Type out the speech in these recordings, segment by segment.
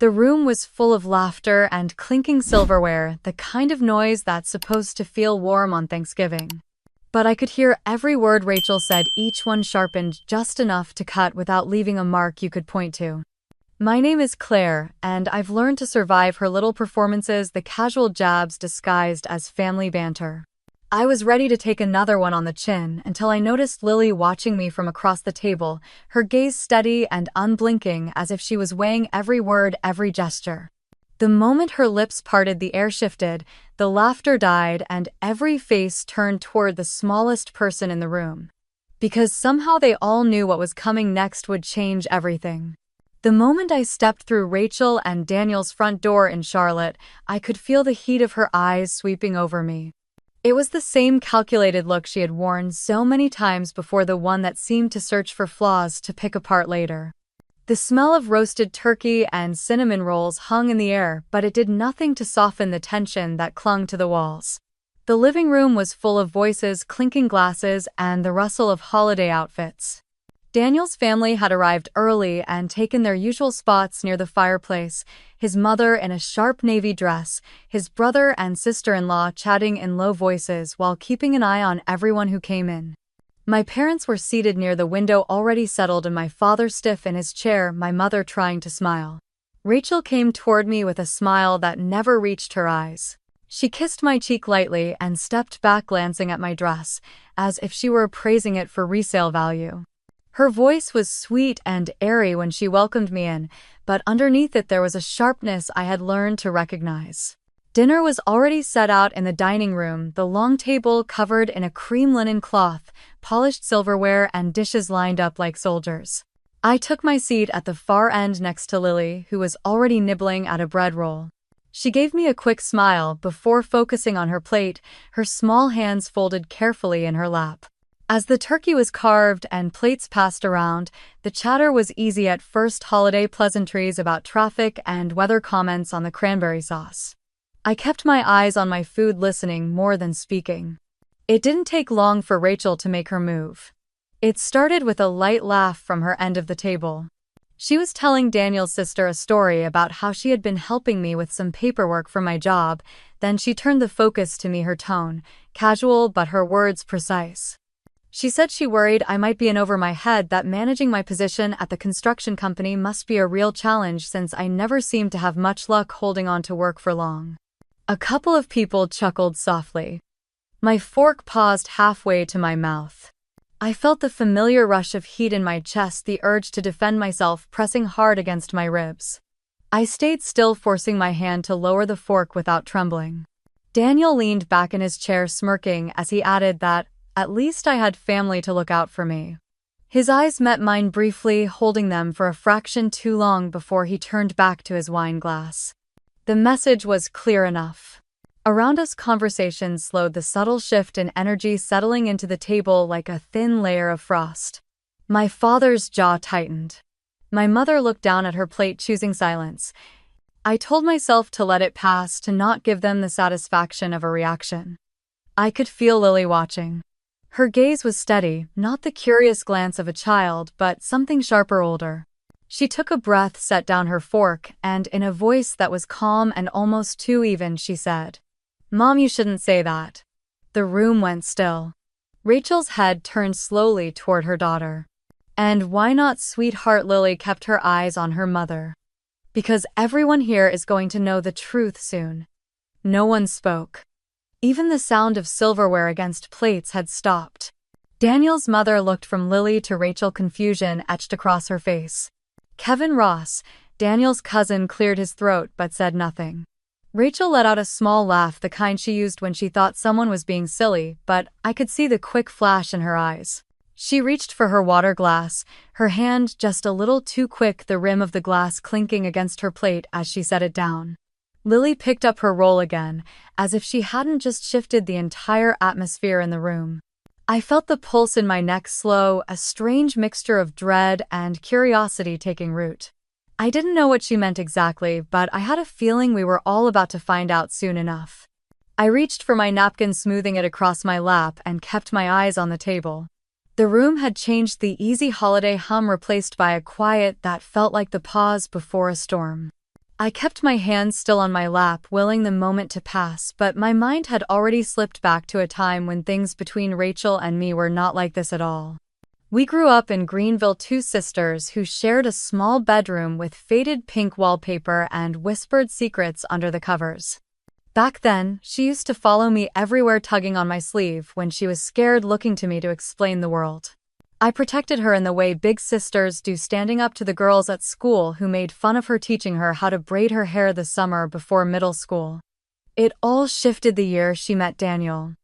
The room was full of laughter and clinking silverware, the kind of noise that's supposed to feel warm on Thanksgiving. But I could hear every word Rachel said, each one sharpened just enough to cut without leaving a mark you could point to. My name is Claire, and I've learned to survive her little performances, the casual jabs disguised as family banter. I was ready to take another one on the chin until I noticed Lily watching me from across the table, her gaze steady and unblinking as if she was weighing every word, every gesture. The moment her lips parted, the air shifted, the laughter died, and every face turned toward the smallest person in the room. Because somehow they all knew what was coming next would change everything. The moment I stepped through Rachel and Daniel's front door in Charlotte, I could feel the heat of her eyes sweeping over me. It was the same calculated look she had worn so many times before, the one that seemed to search for flaws to pick apart later. The smell of roasted turkey and cinnamon rolls hung in the air, but it did nothing to soften the tension that clung to the walls. The living room was full of voices, clinking glasses, and the rustle of holiday outfits. Daniel's family had arrived early and taken their usual spots near the fireplace, his mother in a sharp navy dress, his brother and sister-in-law chatting in low voices while keeping an eye on everyone who came in. My parents were seated near the window, already settled, and my father stiff in his chair, my mother trying to smile. Rachel came toward me with a smile that never reached her eyes. She kissed my cheek lightly and stepped back, glancing at my dress, as if she were appraising it for resale value. Her voice was sweet and airy when she welcomed me in, but underneath it there was a sharpness I had learned to recognize. Dinner was already set out in the dining room, the long table covered in a cream linen cloth, polished silverware, and dishes lined up like soldiers. I took my seat at the far end next to Lily, who was already nibbling at a bread roll. She gave me a quick smile before focusing on her plate, her small hands folded carefully in her lap. As the turkey was carved and plates passed around, the chatter was easy at first, holiday pleasantries about traffic and weather, comments on the cranberry sauce. I kept my eyes on my food, listening more than speaking. It didn't take long for Rachel to make her move. It started with a light laugh from her end of the table. She was telling Daniel's sister a story about how she had been helping me with some paperwork for my job, then she turned the focus to me, her tone casual but her words precise. She said she worried I might be in over my head, that managing my position at the construction company must be a real challenge since I never seemed to have much luck holding on to work for long. A couple of people chuckled softly. My fork paused halfway to my mouth. I felt the familiar rush of heat in my chest, the urge to defend myself pressing hard against my ribs. I stayed still, forcing my hand to lower the fork without trembling. Daniel leaned back in his chair, smirking as he added that at least I had family to look out for me. His eyes met mine briefly, holding them for a fraction too long before he turned back to his wine glass. The message was clear enough. Around us, conversation slowed, the subtle shift in energy settling into the table like a thin layer of frost. My father's jaw tightened. My mother looked down at her plate, choosing silence. I told myself to let it pass, to not give them the satisfaction of a reaction. I could feel Lily watching. Her gaze was steady, not the curious glance of a child, but something sharper, older. She took a breath, set down her fork, and in a voice that was calm and almost too even, she said, "Mom, you shouldn't say that." The room went still. Rachel's head turned slowly toward her daughter. "And why not, sweetheart?" Lily kept her eyes on her mother. "Because everyone here is going to know the truth soon." No one spoke. Even the sound of silverware against plates had stopped. Daniel's mother looked from Lily to Rachel, confusion etched across her face. Kevin Ross, Daniel's cousin, cleared his throat but said nothing. Rachel let out a small laugh, the kind she used when she thought someone was being silly, but I could see the quick flash in her eyes. She reached for her water glass, her hand just a little too quick, the rim of the glass clinking against her plate as she set it down. Lily picked up her roll again, as if she hadn't just shifted the entire atmosphere in the room. I felt the pulse in my neck slow, a strange mixture of dread and curiosity taking root. I didn't know what she meant exactly, but I had a feeling we were all about to find out soon enough. I reached for my napkin, smoothing it across my lap, and kept my eyes on the table. The room had changed, the easy holiday hum replaced by a quiet that felt like the pause before a storm. I kept my hands still on my lap, willing the moment to pass, but my mind had already slipped back to a time when things between Rachel and me were not like this at all. We grew up in Greenville, two sisters who shared a small bedroom with faded pink wallpaper and whispered secrets under the covers. Back then, she used to follow me everywhere, tugging on my sleeve when she was scared, looking to me to explain the world. I protected her in the way big sisters do, standing up to the girls at school who made fun of her, teaching her how to braid her hair the summer before middle school. It all shifted the year she met Daniel.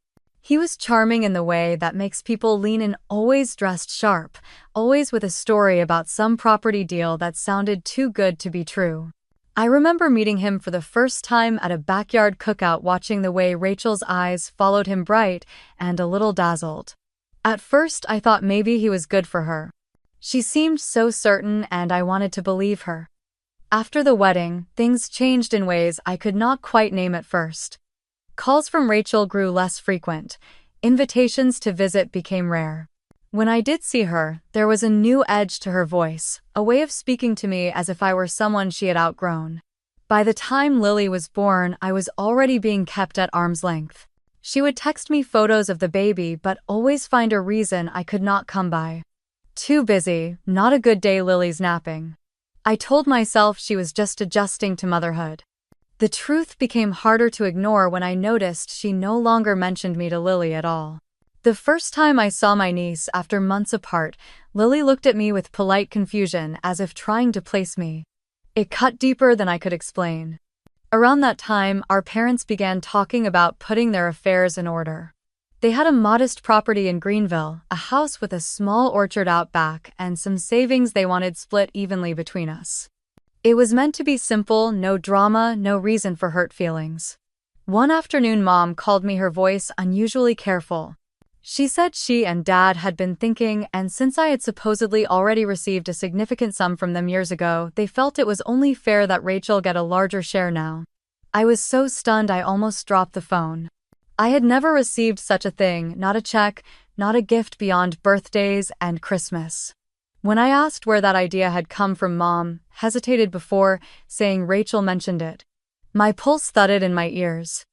He was charming in the way that makes people lean in, always dressed sharp, always with a story about some property deal that sounded too good to be true. I remember meeting him for the first time at a backyard cookout, watching the way Rachel's eyes followed him, bright and a little dazzled. At first, I thought maybe he was good for her. She seemed so certain, and I wanted to believe her. After the wedding, things changed in ways I could not quite name at first. Calls from Rachel grew less frequent. Invitations to visit became rare. When I did see her, there was a new edge to her voice, a way of speaking to me as if I were someone she had outgrown. By the time Lily was born, I was already being kept at arm's length. She would text me photos of the baby, but always find a reason I could not come by. Too busy, not a good day, Lily's napping. I told myself she was just adjusting to motherhood. The truth became harder to ignore when I noticed she no longer mentioned me to Lily at all. The first time I saw my niece after months apart, Lily looked at me with polite confusion, as if trying to place me. It cut deeper than I could explain. Around that time, our parents began talking about putting their affairs in order. They had a modest property in Greenville, a house with a small orchard out back, and some savings they wanted split evenly between us. It was meant to be simple, no drama, no reason for hurt feelings. One afternoon, Mom called me, her voice unusually careful. She said she and Dad had been thinking, and since I had supposedly already received a significant sum from them years ago, they felt it was only fair that Rachel get a larger share now. I was so stunned I almost dropped the phone. I had never received such a thing, not a check, not a gift beyond birthdays and Christmas. When I asked where that idea had come from, Mom hesitated before saying Rachel mentioned it. My pulse thudded in my ears.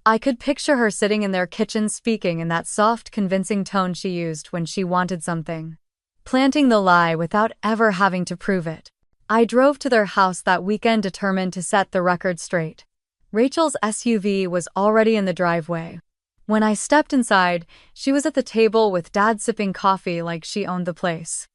I could picture her sitting in their kitchen, speaking in that soft, convincing tone she used when she wanted something. Planting the lie without ever having to prove it. I drove to their house that weekend, determined to set the record straight. Rachel's SUV was already in the driveway. When I stepped inside, she was at the table with Dad, sipping coffee like she owned the place.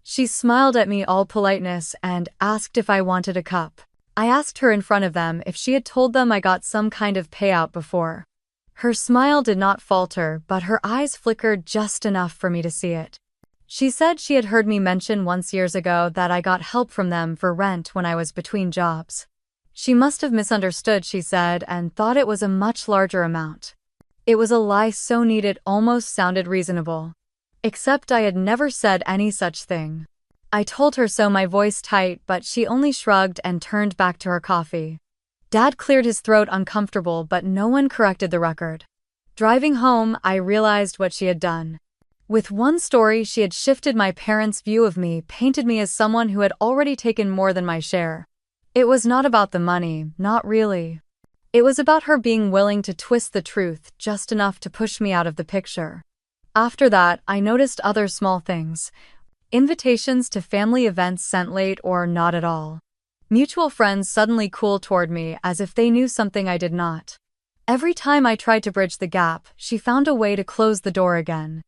She smiled at me, all politeness, and asked if I wanted a cup. I asked her in front of them if she had told them I got some kind of payout before. Her smile did not falter, but her eyes flickered just enough for me to see it. She said she had heard me mention once years ago that I got help from them for rent when I was between jobs. She must have misunderstood, she said, and thought it was a much larger amount. It was a lie so neat it almost sounded reasonable. Except I had never said any such thing. I told her so, my voice tight, but she only shrugged and turned back to her coffee. Dad cleared his throat, uncomfortable, but no one corrected the record. Driving home, I realized what she had done. With one story, she had shifted my parents' view of me, painted me as someone who had already taken more than my share. It was not about the money, not really. It was about her being willing to twist the truth just enough to push me out of the picture. After that, I noticed other small things. Invitations to family events sent late or not at all. Mutual friends suddenly cool toward me as if they knew something I did not. Every time I tried to bridge the gap, she found a way to close the door again.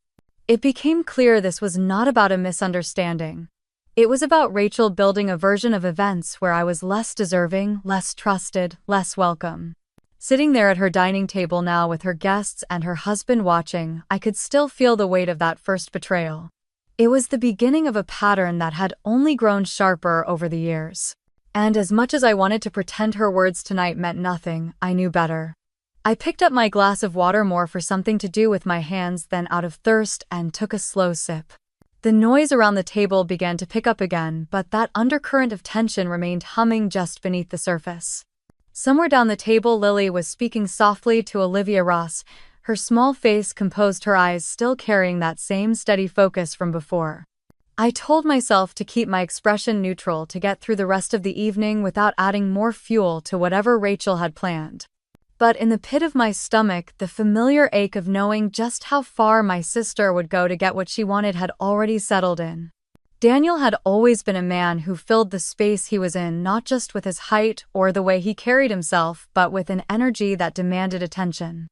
It became clear this was not about a misunderstanding. It was about Rachel building a version of events where I was less deserving, less trusted, less welcome. Sitting there at her dining table now with her guests and her husband watching, I could still feel the weight of that first betrayal. It was the beginning of a pattern that had only grown sharper over the years. And as much as I wanted to pretend her words tonight meant nothing, I knew better. I picked up my glass of water, more for something to do with my hands than out of thirst, and took a slow sip. The noise around the table began to pick up again, but that undercurrent of tension remained humming just beneath the surface. Somewhere down the table, Lily was speaking softly to Olivia Ross, her small face composed, her eyes still carrying that same steady focus from before. I told myself to keep my expression neutral to get through the rest of the evening without adding more fuel to whatever Rachel had planned. But in the pit of my stomach, the familiar ache of knowing just how far my sister would go to get what she wanted had already settled in. Daniel had always been a man who filled the space he was in not just with his height or the way he carried himself, but with an energy that demanded attention.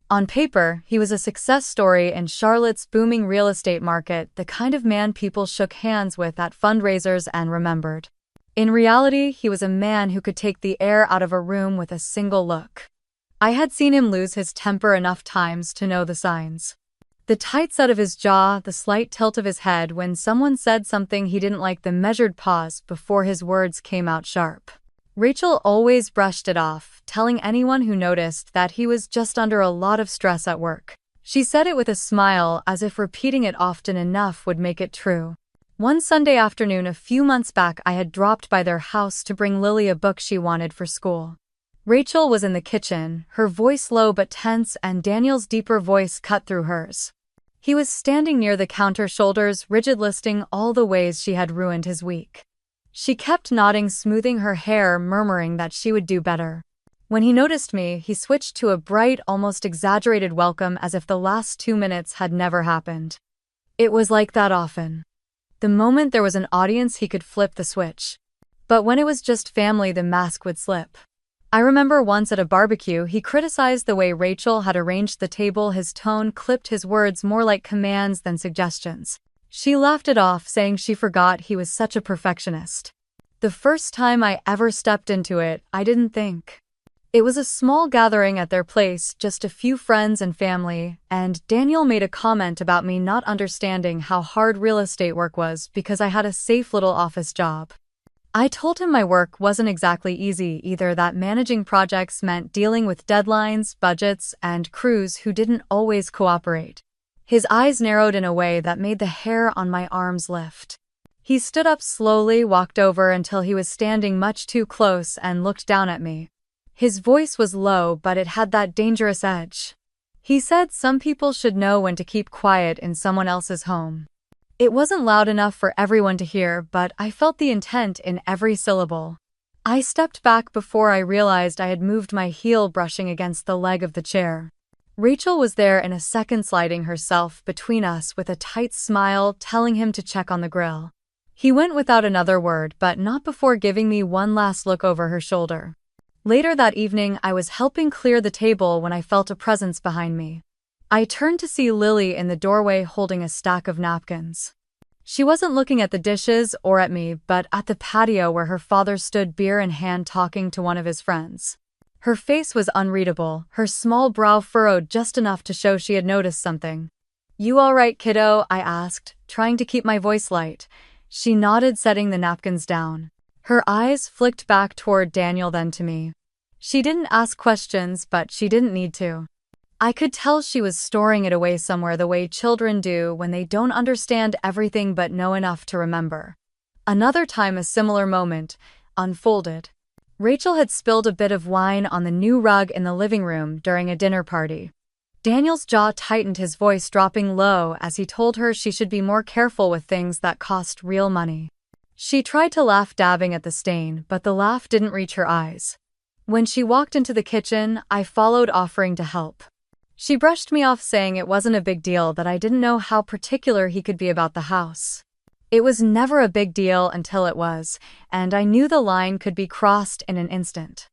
On paper, he was a success story in Charlotte's booming real estate market, the kind of man people shook hands with at fundraisers and remembered. In reality, he was a man who could take the air out of a room with a single look. I had seen him lose his temper enough times to know the signs. The tight set of his jaw, the slight tilt of his head when someone said something he didn't like, the measured pause before his words came out sharp. Rachel always brushed it off, telling anyone who noticed that he was just under a lot of stress at work. She said it with a smile, as if repeating it often enough would make it true. One Sunday afternoon a few months back, I had dropped by their house to bring Lily a book she wanted for school. Rachel was in the kitchen, her voice low but tense, and Daniel's deeper voice cut through hers. He was standing near the counter, shoulders rigid, listing all the ways she had ruined his week. She kept nodding, smoothing her hair, murmuring that she would do better. When he noticed me, he switched to a bright, almost exaggerated welcome, as if the last 2 minutes had never happened. It was like that often. The moment there was an audience, he could flip the switch. But when it was just family, the mask would slip. I remember once at a barbecue, he criticized the way Rachel had arranged the table. His tone clipped, his words more like commands than suggestions. She laughed it off, saying she forgot he was such a perfectionist. The first time I ever stepped into it, I didn't think. It was a small gathering at their place, just a few friends and family, and Daniel made a comment about me not understanding how hard real estate work was because I had a safe little office job. I told him my work wasn't exactly easy either, that managing projects meant dealing with deadlines, budgets, and crews who didn't always cooperate. His eyes narrowed in a way that made the hair on my arms lift. He stood up slowly, walked over until he was standing much too close, and looked down at me. His voice was low, but it had that dangerous edge. He said some people should know when to keep quiet in someone else's home. It wasn't loud enough for everyone to hear, but I felt the intent in every syllable. I stepped back before I realized I had moved my heel, brushing against the leg of the chair. Rachel was there in a second, sliding herself between us with a tight smile, telling him to check on the grill. He went without another word, but not before giving me one last look over her shoulder. Later that evening, I was helping clear the table when I felt a presence behind me. I turned to see Lily in the doorway holding a stack of napkins. She wasn't looking at the dishes or at me, but at the patio where her father stood, beer in hand, talking to one of his friends. Her face was unreadable, her small brow furrowed just enough to show she had noticed something. "You all right, kiddo?" I asked, trying to keep my voice light. She nodded, setting the napkins down. Her eyes flicked back toward Daniel, then to me. She didn't ask questions, but she didn't need to. I could tell she was storing it away somewhere, the way children do when they don't understand everything but know enough to remember. Another time a similar moment unfolded. Rachel had spilled a bit of wine on the new rug in the living room during a dinner party. Daniel's jaw tightened, his voice dropping low as he told her she should be more careful with things that cost real money. She tried to laugh, dabbing at the stain, but the laugh didn't reach her eyes. When she walked into the kitchen, I followed, offering to help. She brushed me off, saying it wasn't a big deal, that I didn't know how particular he could be about the house. It was never a big deal until it was, and I knew the line could be crossed in an instant.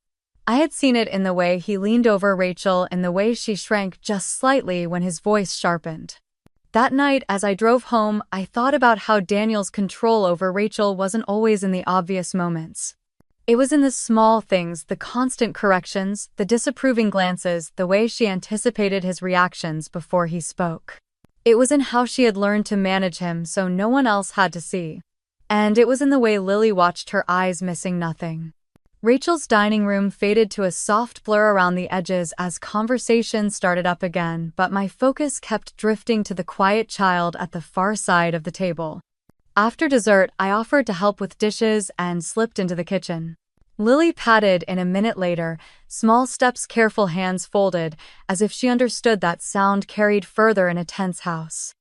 I had seen it in the way he leaned over Rachel, in the way she shrank just slightly when his voice sharpened. That night, as I drove home, I thought about how Daniel's control over Rachel wasn't always in the obvious moments. It was in the small things, the constant corrections, the disapproving glances, the way she anticipated his reactions before he spoke. It was in how she had learned to manage him so no one else had to see. And it was in the way Lily watched, her eyes missing nothing. Rachel's dining room faded to a soft blur around the edges as conversation started up again, but my focus kept drifting to the quiet child at the far side of the table. After dessert, I offered to help with dishes and slipped into the kitchen. Lily patted in a minute later, small steps, careful hands folded, as if she understood that sound carried further in a tense house.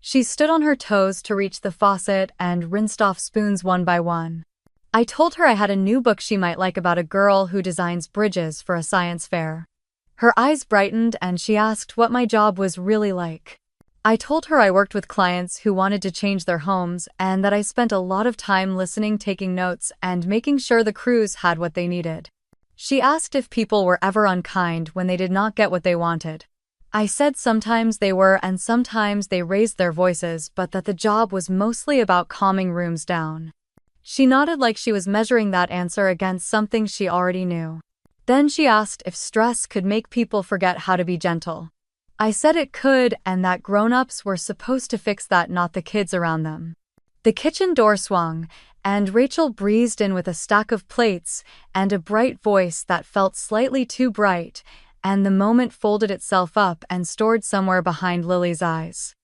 She stood on her toes to reach the faucet and rinsed off spoons one by one. I told her I had a new book she might like about a girl who designs bridges for a science fair. Her eyes brightened and she asked what my job was really like. I told her I worked with clients who wanted to change their homes and that I spent a lot of time listening, taking notes, and making sure the crews had what they needed. She asked if people were ever unkind when they did not get what they wanted. I said sometimes they were and sometimes they raised their voices, but that the job was mostly about calming rooms down. She nodded like she was measuring that answer against something she already knew. Then she asked if stress could make people forget how to be gentle. I said it could and that grown-ups were supposed to fix that, not the kids around them. The kitchen door swung, and Rachel breezed in with a stack of plates and a bright voice that felt slightly too bright, and the moment folded itself up and stored somewhere behind Lily's eyes.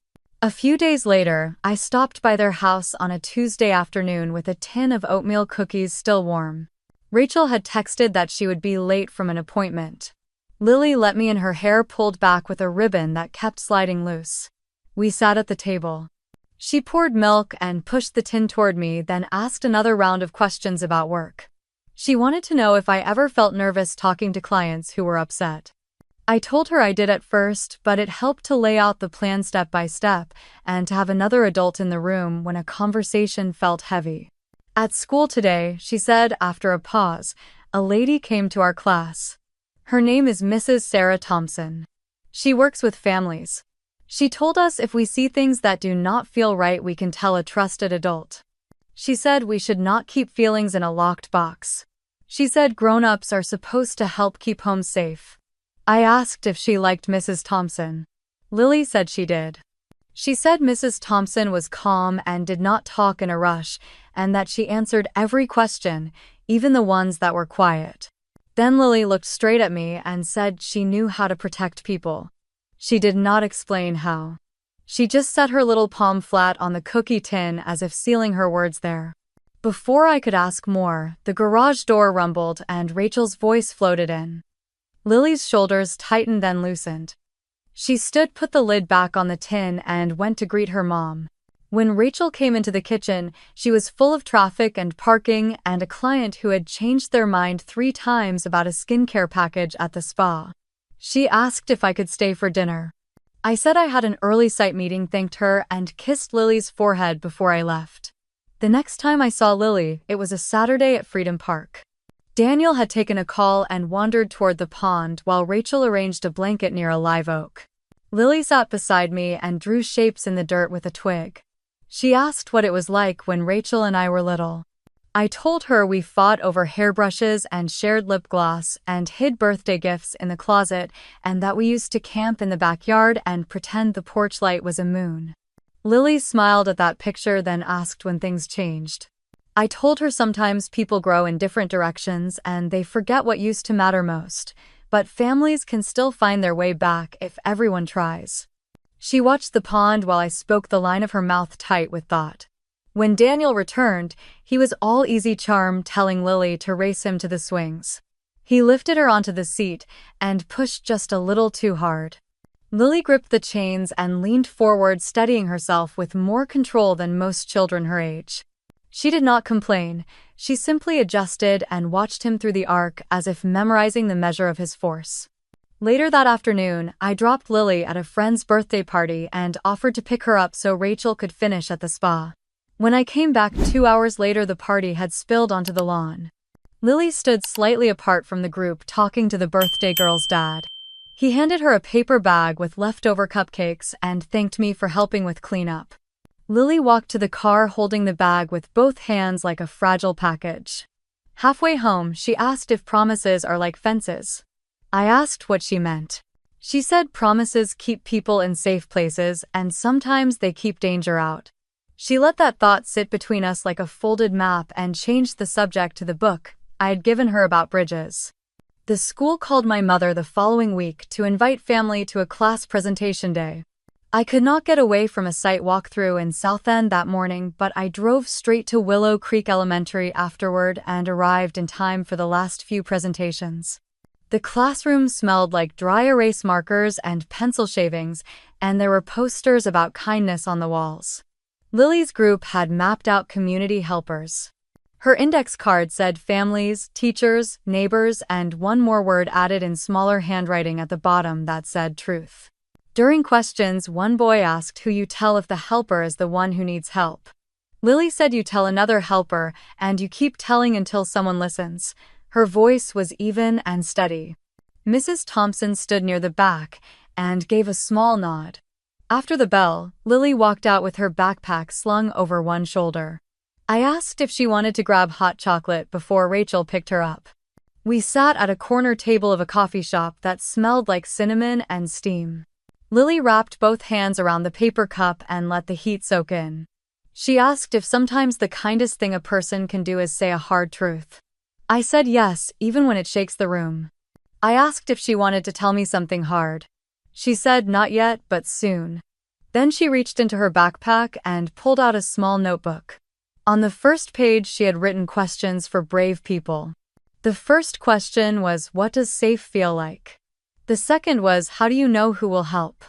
A few days later, I stopped by their house on a Tuesday afternoon with a tin of oatmeal cookies still warm. Rachel had texted that she would be late from an appointment. Lily let me in, her hair pulled back with a ribbon that kept sliding loose. We sat at the table. She poured milk and pushed the tin toward me, then asked another round of questions about work. She wanted to know if I ever felt nervous talking to clients who were upset. I told her I did at first, but it helped to lay out the plan step by step and to have another adult in the room when a conversation felt heavy. At school today, she said after a pause, a lady came to our class. Her name is Mrs. Sarah Thompson. She works with families. She told us if we see things that do not feel right, we can tell a trusted adult. She said we should not keep feelings in a locked box. She said grown-ups are supposed to help keep homes safe. I asked if she liked Mrs. Thompson. Lily said she did. She said Mrs. Thompson was calm and did not talk in a rush, and that she answered every question, even the ones that were quiet. Then Lily looked straight at me and said she knew how to protect people. She did not explain how. She just set her little palm flat on the cookie tin as if sealing her words there. Before I could ask more, the garage door rumbled and Rachel's voice floated in. Lily's shoulders tightened then loosened. She stood, put the lid back on the tin, and went to greet her mom. When Rachel came into the kitchen, she was full of traffic and parking and a client who had changed their mind 3 times about a skincare package at the spa. She asked if I could stay for dinner. I said I had an early site meeting, thanked her, and kissed Lily's forehead before I left. The next time I saw Lily, it was a Saturday at Freedom Park. Daniel had taken a call and wandered toward the pond while Rachel arranged a blanket near a live oak. Lily sat beside me and drew shapes in the dirt with a twig. She asked what it was like when Rachel and I were little. I told her we fought over hairbrushes and shared lip gloss and hid birthday gifts in the closet, and that we used to camp in the backyard and pretend the porch light was a moon. Lily smiled at that picture, then asked when things changed. I told her sometimes people grow in different directions and they forget what used to matter most, but families can still find their way back if everyone tries. She watched the pond while I spoke, the line of her mouth tight with thought. When Daniel returned, he was all easy charm, telling Lily to race him to the swings. He lifted her onto the seat and pushed just a little too hard. Lily gripped the chains and leaned forward, steadying herself with more control than most children her age. She did not complain. She simply adjusted and watched him through the arc as if memorizing the measure of his force. Later that afternoon, I dropped Lily at a friend's birthday party and offered to pick her up so Rachel could finish at the spa. When I came back 2 hours later, the party had spilled onto the lawn. Lily stood slightly apart from the group, talking to the birthday girl's dad. He handed her a paper bag with leftover cupcakes and thanked me for helping with cleanup. Lily walked to the car holding the bag with both hands like a fragile package. Halfway home, she asked if promises are like fences. I asked what she meant. She said promises keep people in safe places and sometimes they keep danger out. She let that thought sit between us like a folded map and changed the subject to the book I had given her about bridges. The school called my mother the following week to invite family to a class presentation day. I could not get away from a site walkthrough in South End that morning, but I drove straight to Willow Creek Elementary afterward and arrived in time for the last few presentations. The classroom smelled like dry erase markers and pencil shavings, and there were posters about kindness on the walls. Lily's group had mapped out community helpers. Her index card said families, teachers, neighbors, and one more word added in smaller handwriting at the bottom that said truth. During questions, one boy asked who you tell if the helper is the one who needs help. Lily said you tell another helper, and you keep telling until someone listens. Her voice was even and steady. Mrs. Thompson stood near the back and gave a small nod. After the bell, Lily walked out with her backpack slung over one shoulder. I asked if she wanted to grab hot chocolate before Rachel picked her up. We sat at a corner table of a coffee shop that smelled like cinnamon and steam. Lily wrapped both hands around the paper cup and let the heat soak in. She asked if sometimes the kindest thing a person can do is say a hard truth. I said yes, even when it shakes the room. I asked if she wanted to tell me something hard. She said not yet, but soon. Then she reached into her backpack and pulled out a small notebook. On the first page, she had written questions for brave people. The first question was, what does safe feel like? The second was, how do you know who will help?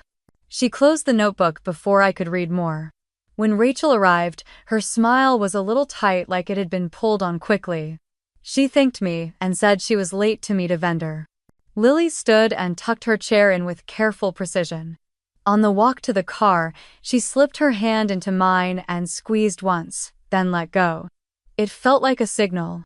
She closed the notebook before I could read more. When Rachel arrived, her smile was a little tight, like it had been pulled on quickly. She thanked me and said she was late to meet a vendor. Lily stood and tucked her chair in with careful precision. On the walk to the car, she slipped her hand into mine and squeezed once, then let go. It felt like a signal.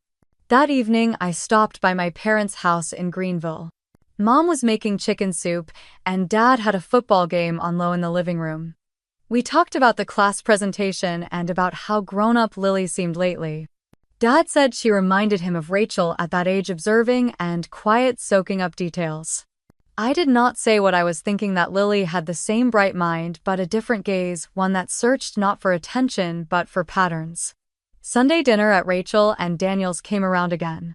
That evening, I stopped by my parents' house in Greenville. Mom was making chicken soup, and Dad had a football game on low in the living room. We talked about the class presentation and about how grown-up Lily seemed lately. Dad said she reminded him of Rachel at that age, observing and quiet, soaking up details. I did not say what I was thinking, that Lily had the same bright mind but a different gaze, one that searched not for attention but for patterns. Sunday dinner at Rachel and Daniel's came around again.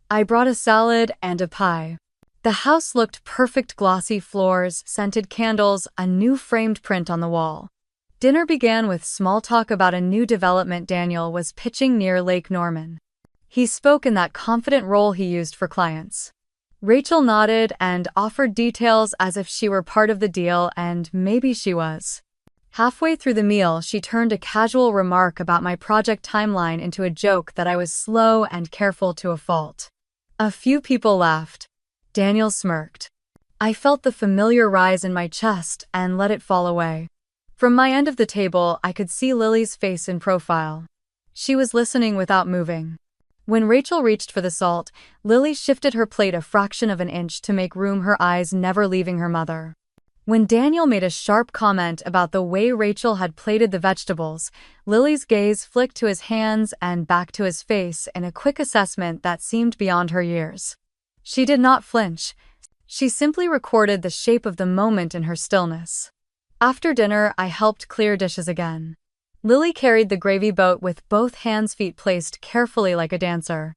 I brought a salad and a pie. The house looked perfect, glossy floors, scented candles, a new framed print on the wall. Dinner began with small talk about a new development Daniel was pitching near Lake Norman. He spoke in that confident role he used for clients. Rachel nodded and offered details as if she were part of the deal, and maybe she was. Halfway through the meal, she turned a casual remark about my project timeline into a joke that I was slow and careful to a fault. A few people laughed. Daniel smirked. I felt the familiar rise in my chest and let it fall away. From my end of the table, I could see Lily's face in profile. She was listening without moving. When Rachel reached for the salt, Lily shifted her plate a fraction of an inch to make room, her eyes never leaving her mother. When Daniel made a sharp comment about the way Rachel had plated the vegetables, Lily's gaze flicked to his hands and back to his face in a quick assessment that seemed beyond her years. She did not flinch. She simply recorded the shape of the moment in her stillness. After dinner, I helped clear dishes again. Lily carried the gravy boat with both hands, feet placed carefully like a dancer.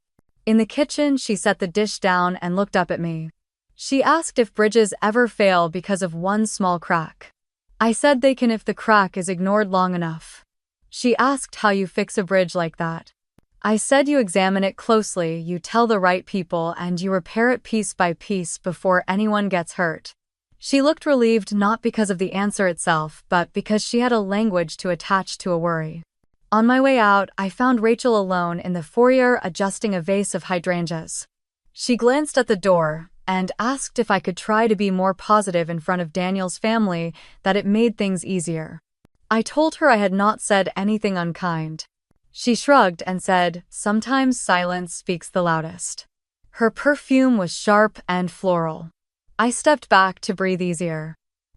In the kitchen, she set the dish down and looked up at me. She asked if bridges ever fail because of one small crack. I said they can if the crack is ignored long enough. She asked how you fix a bridge like that. I said you examine it closely, you tell the right people, and you repair it piece by piece before anyone gets hurt. She looked relieved, not because of the answer itself, but because she had a language to attach to a worry. On my way out, I found Rachel alone in the foyer adjusting a vase of hydrangeas. She glanced at the door and asked if I could try to be more positive in front of Daniel's family, that it made things easier. I told her I had not said anything unkind. She shrugged and said, "Sometimes silence speaks the loudest." Her perfume was sharp and floral. I stepped back to breathe easier.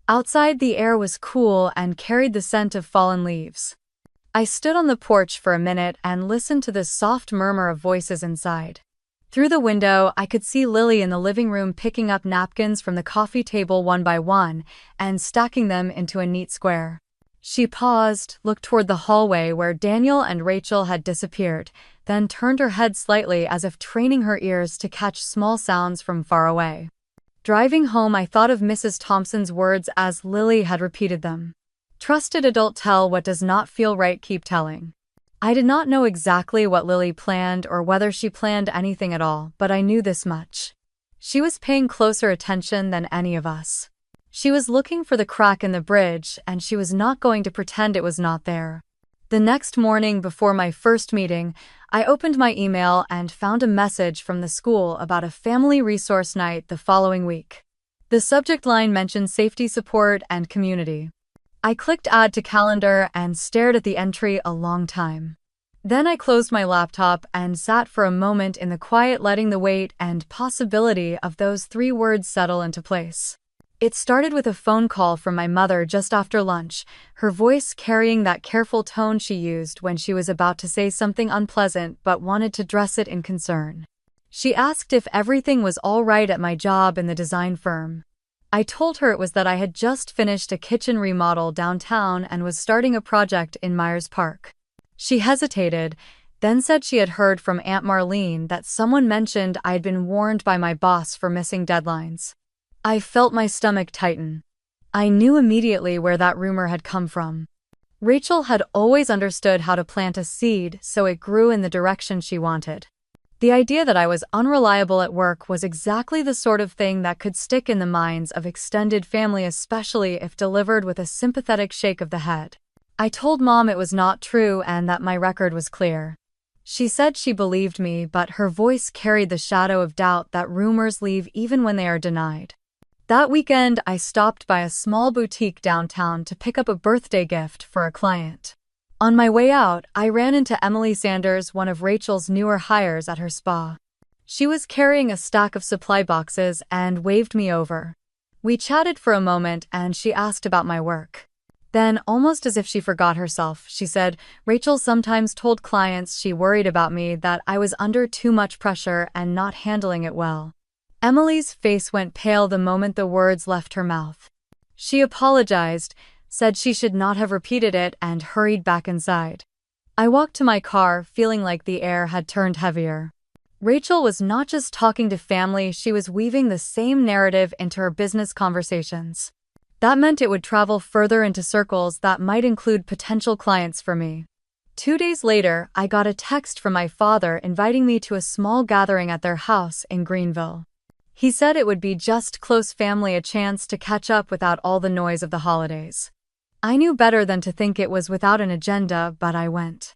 Outside, the air was cool and carried the scent of fallen leaves. I stood on the porch for a minute and listened to the soft murmur of voices inside. Through the window, I could see Lily in the living room picking up napkins from the coffee table one by one and stacking them into a neat square. She paused, looked toward the hallway where Daniel and Rachel had disappeared, then turned her head slightly as if training her ears to catch small sounds from far away. Driving home, I thought of Mrs. Thompson's words as Lily had repeated them. Trusted adult tell what does not feel right, keep telling. I did not know exactly what Lily planned or whether she planned anything at all, but I knew this much. She was paying closer attention than any of us. She was looking for the crack in the bridge, and she was not going to pretend it was not there. The next morning before my first meeting, I opened my email and found a message from the school about a family resource night the following week. The subject line mentioned safety support and community. I clicked Add to Calendar and stared at the entry a long time. Then I closed my laptop and sat for a moment in the quiet, letting the weight and possibility of those 3 words settle into place. It started with a phone call from my mother just after lunch, her voice carrying that careful tone she used when she was about to say something unpleasant but wanted to dress it in concern. She asked if everything was all right at my job in the design firm. I told her it was that I had just finished a kitchen remodel downtown and was starting a project in Myers Park. She hesitated, then said she had heard from Aunt Marlene that someone mentioned I'd been warned by my boss for missing deadlines. I felt my stomach tighten. I knew immediately where that rumor had come from. Rachel had always understood how to plant a seed so it grew in the direction she wanted. The idea that I was unreliable at work was exactly the sort of thing that could stick in the minds of extended family, especially if delivered with a sympathetic shake of the head. I told Mom it was not true and that my record was clear. She said she believed me, but her voice carried the shadow of doubt that rumors leave even when they are denied. That weekend, I stopped by a small boutique downtown to pick up a birthday gift for a client. On my way out, I ran into Emily Sanders, one of Rachel's newer hires at her spa. She was carrying a stack of supply boxes and waved me over. We chatted for a moment and she asked about my work. Then, almost as if she forgot herself, she said, "Rachel sometimes told clients she worried about me, that I was under too much pressure and not handling it well." Emily's face went pale the moment the words left her mouth. She apologized, said she should not have repeated it, and hurried back inside. I walked to my car, feeling like the air had turned heavier. Rachel was not just talking to family, she was weaving the same narrative into her business conversations. That meant it would travel further into circles that might include potential clients for me. 2 days later, I got a text from my father inviting me to a small gathering at their house in Greenville. He said it would be just close family, a chance to catch up without all the noise of the holidays. I knew better than to think it was without an agenda, but I went.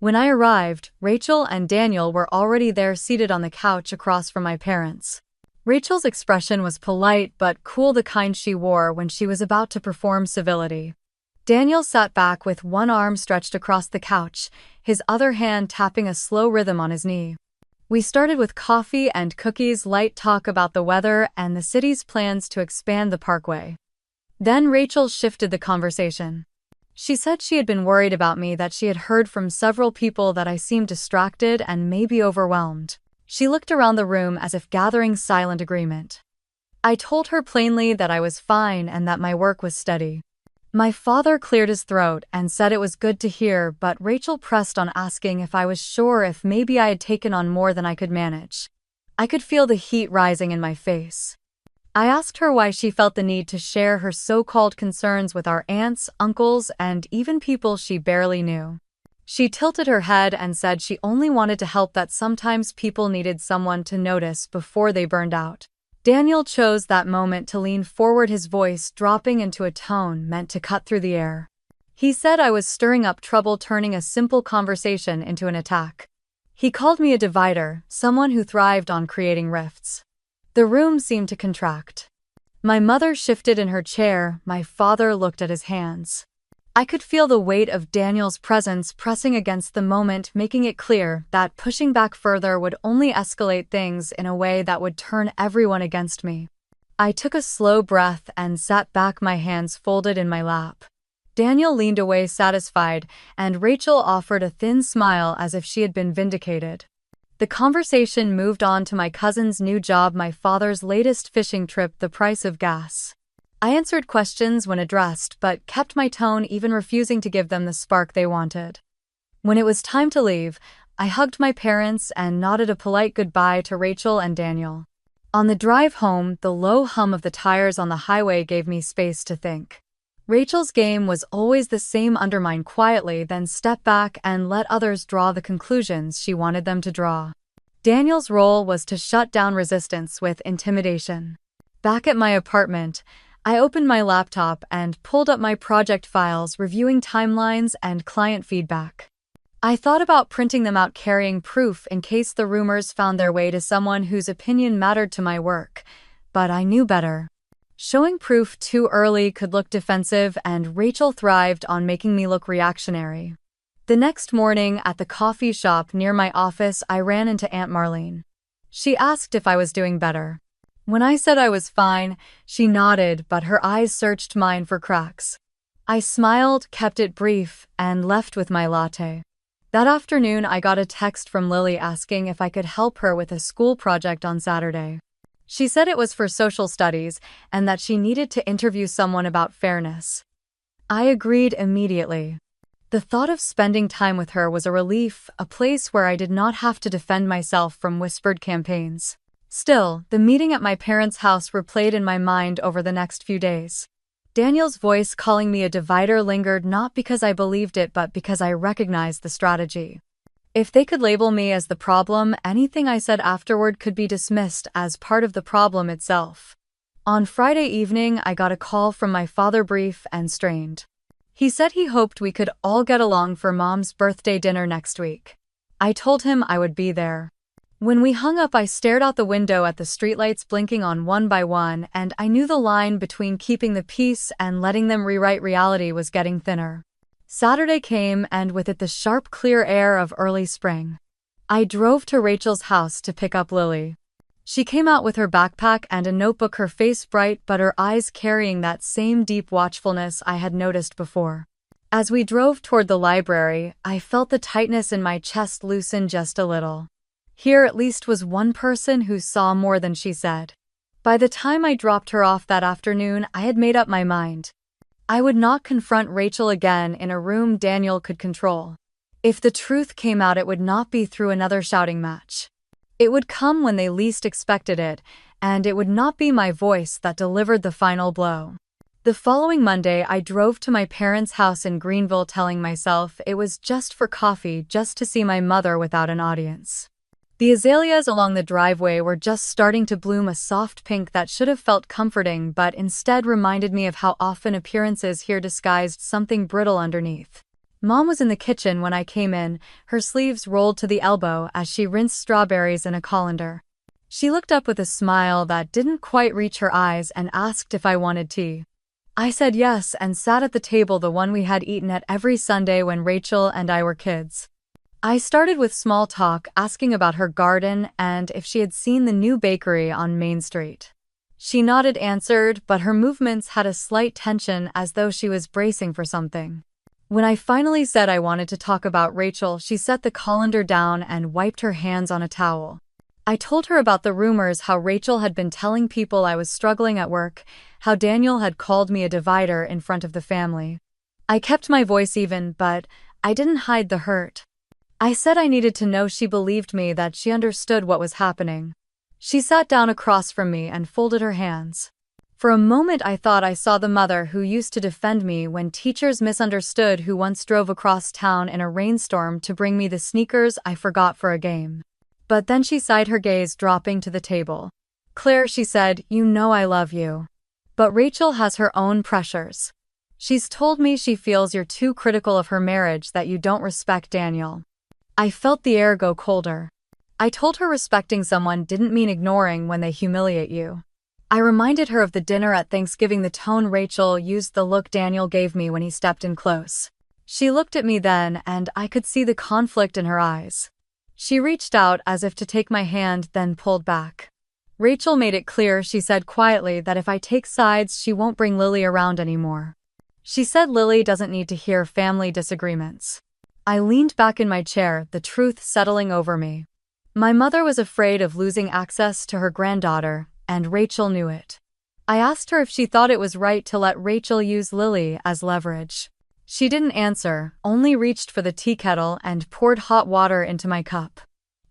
When I arrived, Rachel and Daniel were already there, seated on the couch across from my parents. Rachel's expression was polite but cool, the kind she wore when she was about to perform civility. Daniel sat back with one arm stretched across the couch, his other hand tapping a slow rhythm on his knee. We started with coffee and cookies, light talk about the weather and the city's plans to expand the parkway. Then Rachel shifted the conversation. She said she had been worried about me, that she had heard from several people that I seemed distracted and maybe overwhelmed. She looked around the room as if gathering silent agreement. I told her plainly that I was fine and that my work was steady. My father cleared his throat and said it was good to hear, but Rachel pressed on, asking if I was sure, if maybe I had taken on more than I could manage. I could feel the heat rising in my face. I asked her why she felt the need to share her so-called concerns with our aunts, uncles, and even people she barely knew. She tilted her head and said she only wanted to help, that sometimes people needed someone to notice before they burned out. Daniel chose that moment to lean forward, his voice dropping into a tone meant to cut through the air. He said I was stirring up trouble, turning a simple conversation into an attack. He called me a divider, someone who thrived on creating rifts. The room seemed to contract. My mother shifted in her chair, my father looked at his hands. I could feel the weight of Daniel's presence pressing against the moment, making it clear that pushing back further would only escalate things in a way that would turn everyone against me. I took a slow breath and sat back, my hands folded in my lap. Daniel leaned away satisfied, and Rachel offered a thin smile as if she had been vindicated. The conversation moved on to my cousin's new job, my father's latest fishing trip, the price of gas. I answered questions when addressed, but kept my tone, even refusing to give them the spark they wanted. When it was time to leave, I hugged my parents and nodded a polite goodbye to Rachel and Daniel. On the drive home, the low hum of the tires on the highway gave me space to think. Rachel's game was always the same: undermine quietly, then step back and let others draw the conclusions she wanted them to draw. Daniel's role was to shut down resistance with intimidation. Back at my apartment, I opened my laptop and pulled up my project files, reviewing timelines and client feedback. I thought about printing them out, carrying proof in case the rumors found their way to someone whose opinion mattered to my work, but I knew better. Showing proof too early could look defensive, and Rachel thrived on making me look reactionary. The next morning, at the coffee shop near my office, I ran into Aunt Marlene. She asked if I was doing better. When I said I was fine, she nodded, but her eyes searched mine for cracks. I smiled, kept it brief, and left with my latte. That afternoon, I got a text from Lily asking if I could help her with a school project on Saturday. She said it was for social studies and that she needed to interview someone about fairness. I agreed immediately. The thought of spending time with her was a relief, a place where I did not have to defend myself from whispered campaigns. Still, the meeting at my parents' house replayed in my mind over the next few days. Daniel's voice calling me a divider lingered, not because I believed it but because I recognized the strategy. If they could label me as the problem, anything I said afterward could be dismissed as part of the problem itself. On Friday evening, I got a call from my father, brief and strained. He said he hoped we could all get along for Mom's birthday dinner next week. I told him I would be there. When we hung up, I stared out the window at the streetlights blinking on one by one, and I knew the line between keeping the peace and letting them rewrite reality was getting thinner. Saturday came, and with it the sharp, clear air of early spring. I drove to Rachel's house to pick up Lily. She came out with her backpack and a notebook, her face bright but her eyes carrying that same deep watchfulness I had noticed before. As we drove toward the library, I felt the tightness in my chest loosen just a little. Here at least was one person who saw more than she said. By the time I dropped her off that afternoon, I had made up my mind. I would not confront Rachel again in a room Daniel could control. If the truth came out, it would not be through another shouting match. It would come when they least expected it, and it would not be my voice that delivered the final blow. The following Monday, I drove to my parents' house in Greenville, telling myself it was just for coffee, just to see my mother without an audience. The azaleas along the driveway were just starting to bloom a soft pink that should have felt comforting but instead reminded me of how often appearances here disguised something brittle underneath. Mom was in the kitchen when I came in, her sleeves rolled to the elbow as she rinsed strawberries in a colander. She looked up with a smile that didn't quite reach her eyes and asked if I wanted tea. I said yes and sat at the table, the one we had eaten at every Sunday when Rachel and I were kids. I started with small talk, asking about her garden and if she had seen the new bakery on Main Street. She nodded, answered, but her movements had a slight tension as though she was bracing for something. When I finally said I wanted to talk about Rachel, she set the colander down and wiped her hands on a towel. I told her about the rumors, how Rachel had been telling people I was struggling at work, how Daniel had called me a divider in front of the family. I kept my voice even, but I didn't hide the hurt. I said I needed to know she believed me, that she understood what was happening. She sat down across from me and folded her hands. For a moment I thought I saw the mother who used to defend me when teachers misunderstood, who once drove across town in a rainstorm to bring me the sneakers I forgot for a game. But then she sighed, her gaze dropping to the table. "Claire," she said, "you know I love you. But Rachel has her own pressures. She's told me she feels you're too critical of her marriage, that you don't respect Daniel." I felt the air go colder. I told her respecting someone didn't mean ignoring when they humiliate you. I reminded her of the dinner at Thanksgiving, the tone Rachel used, the look Daniel gave me when he stepped in close. She looked at me then, and I could see the conflict in her eyes. She reached out as if to take my hand, then pulled back. "Rachel made it clear," she said quietly, "that if I take sides, she won't bring Lily around anymore. She said Lily doesn't need to hear family disagreements." I leaned back in my chair, the truth settling over me. My mother was afraid of losing access to her granddaughter, and Rachel knew it. I asked her if she thought it was right to let Rachel use Lily as leverage. She didn't answer, only reached for the tea kettle and poured hot water into my cup.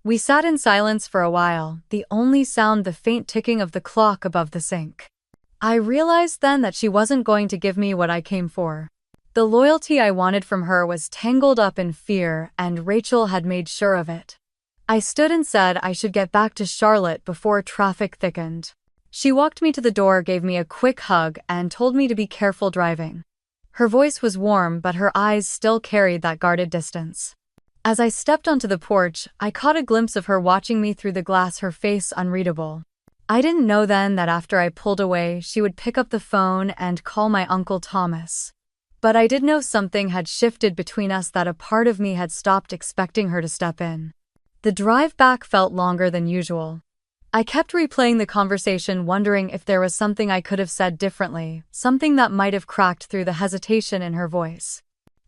We sat in silence for a while, the only sound the faint ticking of the clock above the sink. I realized then that she wasn't going to give me what I came for. The loyalty I wanted from her was tangled up in fear, and Rachel had made sure of it. I stood and said I should get back to Charlotte before traffic thickened. She walked me to the door, gave me a quick hug, and told me to be careful driving. Her voice was warm, but her eyes still carried that guarded distance. As I stepped onto the porch, I caught a glimpse of her watching me through the glass, her face unreadable. I didn't know then that after I pulled away, she would pick up the phone and call my Uncle Thomas. But I did know something had shifted between us, that a part of me had stopped expecting her to step in. The drive back felt longer than usual. I kept replaying the conversation, wondering if there was something I could have said differently, something that might have cracked through the hesitation in her voice.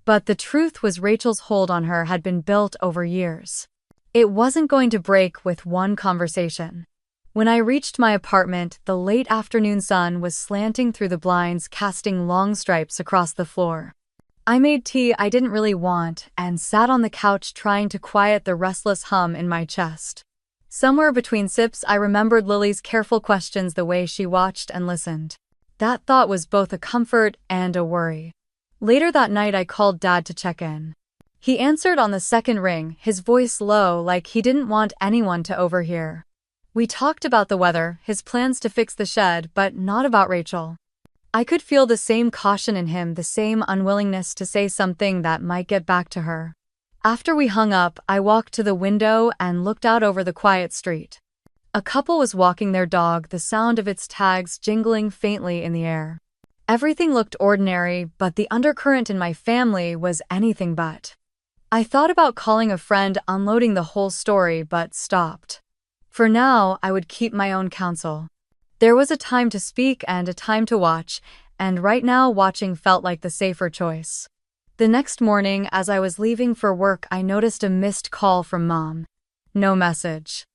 But the truth was, Rachel's hold on her had been built over years. It wasn't going to break with one conversation. When I reached my apartment, the late afternoon sun was slanting through the blinds, casting long stripes across the floor. I made tea I didn't really want and sat on the couch, trying to quiet the restless hum in my chest. Somewhere between sips, I remembered Lily's careful questions, the way she watched and listened. That thought was both a comfort and a worry. Later that night, I called Dad to check in. He answered on the second ring, his voice low, like he didn't want anyone to overhear. We talked about the weather, his plans to fix the shed, but not about Rachel. I could feel the same caution in him, the same unwillingness to say something that might get back to her. After we hung up, I walked to the window and looked out over the quiet street. A couple was walking their dog, the sound of its tags jingling faintly in the air. Everything looked ordinary, but the undercurrent in my family was anything but. I thought about calling a friend, unloading the whole story, but stopped. For now, I would keep my own counsel. There was a time to speak and a time to watch, and right now watching felt like the safer choice. The next morning, as I was leaving for work, I noticed a missed call from Mom. No message.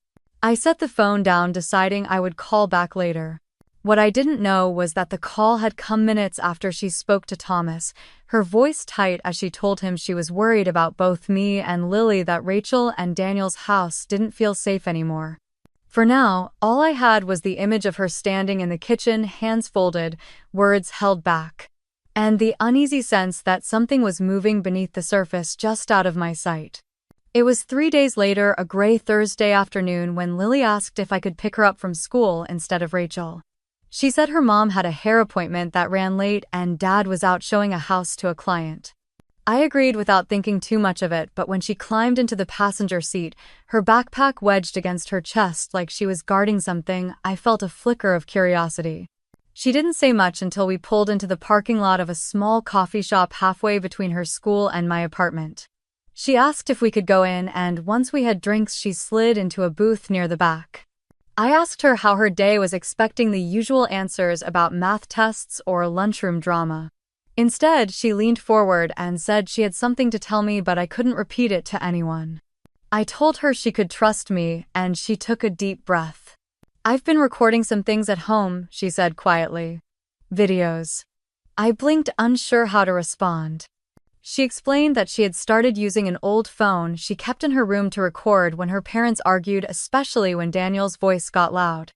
I set the phone down, deciding I would call back later. What I didn't know was that the call had come minutes after she spoke to Thomas, her voice tight as she told him she was worried about both me and Lily, that Rachel and Daniel's house didn't feel safe anymore. For now, all I had was the image of her standing in the kitchen, hands folded, words held back, and the uneasy sense that something was moving beneath the surface, just out of my sight. It was 3 days later, a gray Thursday afternoon, when Lily asked if I could pick her up from school instead of Rachel. She said her mom had a hair appointment that ran late and Dad was out showing a house to a client. I agreed without thinking too much of it, but when she climbed into the passenger seat, her backpack wedged against her chest like she was guarding something, I felt a flicker of curiosity. She didn't say much until we pulled into the parking lot of a small coffee shop halfway between her school and my apartment. She asked if we could go in, and once we had drinks, she slid into a booth near the back. I asked her how her day was, expecting the usual answers about math tests or lunchroom drama. Instead, she leaned forward and said she had something to tell me, but I couldn't repeat it to anyone. I told her she could trust me, and she took a deep breath. "I've been recording some things at home," she said quietly. "Videos." I blinked, unsure how to respond. She explained that she had started using an old phone she kept in her room to record when her parents argued, especially when Daniel's voice got loud.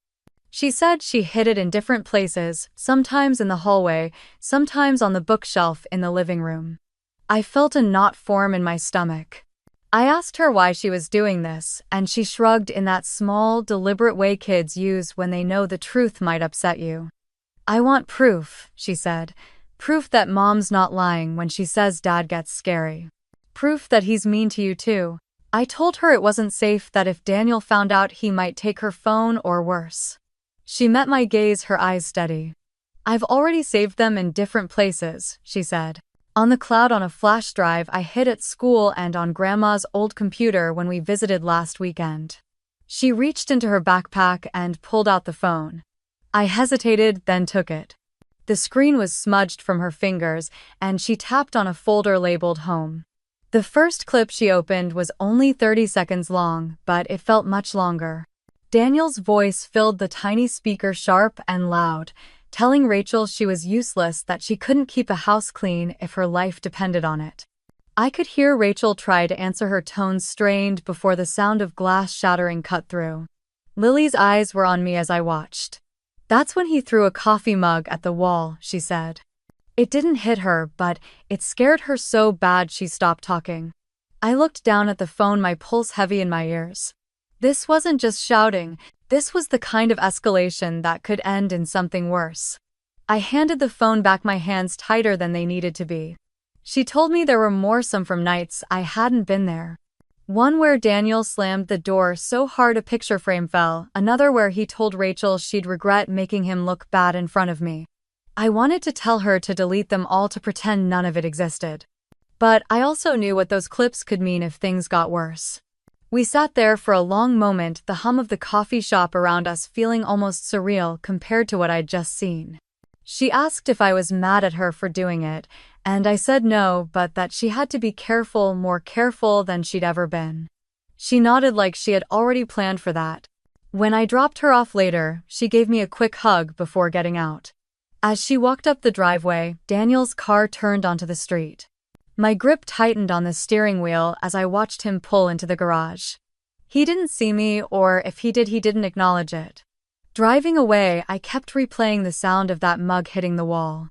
She said she hid it in different places, sometimes in the hallway, sometimes on the bookshelf in the living room. I felt a knot form in my stomach. I asked her why she was doing this, and she shrugged in that small, deliberate way kids use when they know the truth might upset you. "I want proof," she said. "Proof that Mom's not lying when she says Dad gets scary. Proof that he's mean to you too." I told her it wasn't safe, that if Daniel found out he might take her phone or worse. She met my gaze, her eyes steady. "I've already saved them in different places," she said. "On the cloud, on a flash drive I hid at school, and on Grandma's old computer when we visited last weekend." She reached into her backpack and pulled out the phone. I hesitated, then took it. The screen was smudged from her fingers, and she tapped on a folder labeled Home. The first clip she opened was only 30 seconds long, but it felt much longer. Daniel's voice filled the tiny speaker, sharp and loud, telling Rachel she was useless, that she couldn't keep a house clean if her life depended on it. I could hear Rachel try to answer, her tones strained before the sound of glass shattering cut through. Lily's eyes were on me as I watched. "That's when he threw a coffee mug at the wall," she said. It didn't hit her, but it scared her so bad she stopped talking. I looked down at the phone, my pulse heavy in my ears. This wasn't just shouting, this was the kind of escalation that could end in something worse. I handed the phone back, my hands tighter than they needed to be. She told me there were more, some from nights I hadn't been there. One where Daniel slammed the door so hard a picture frame fell, another where he told Rachel she'd regret making him look bad in front of me. I wanted to tell her to delete them all, to pretend none of it existed. But I also knew what those clips could mean if things got worse. We sat there for a long moment, the hum of the coffee shop around us feeling almost surreal compared to what I'd just seen. She asked if I was mad at her for doing it, and I said no, but that she had to be careful, more careful than she'd ever been. She nodded like she had already planned for that. When I dropped her off later, she gave me a quick hug before getting out. As she walked up the driveway, Daniel's car turned onto the street. My grip tightened on the steering wheel as I watched him pull into the garage. He didn't see me, or if he did, he didn't acknowledge it. Driving away, I kept replaying the sound of that mug hitting the wall.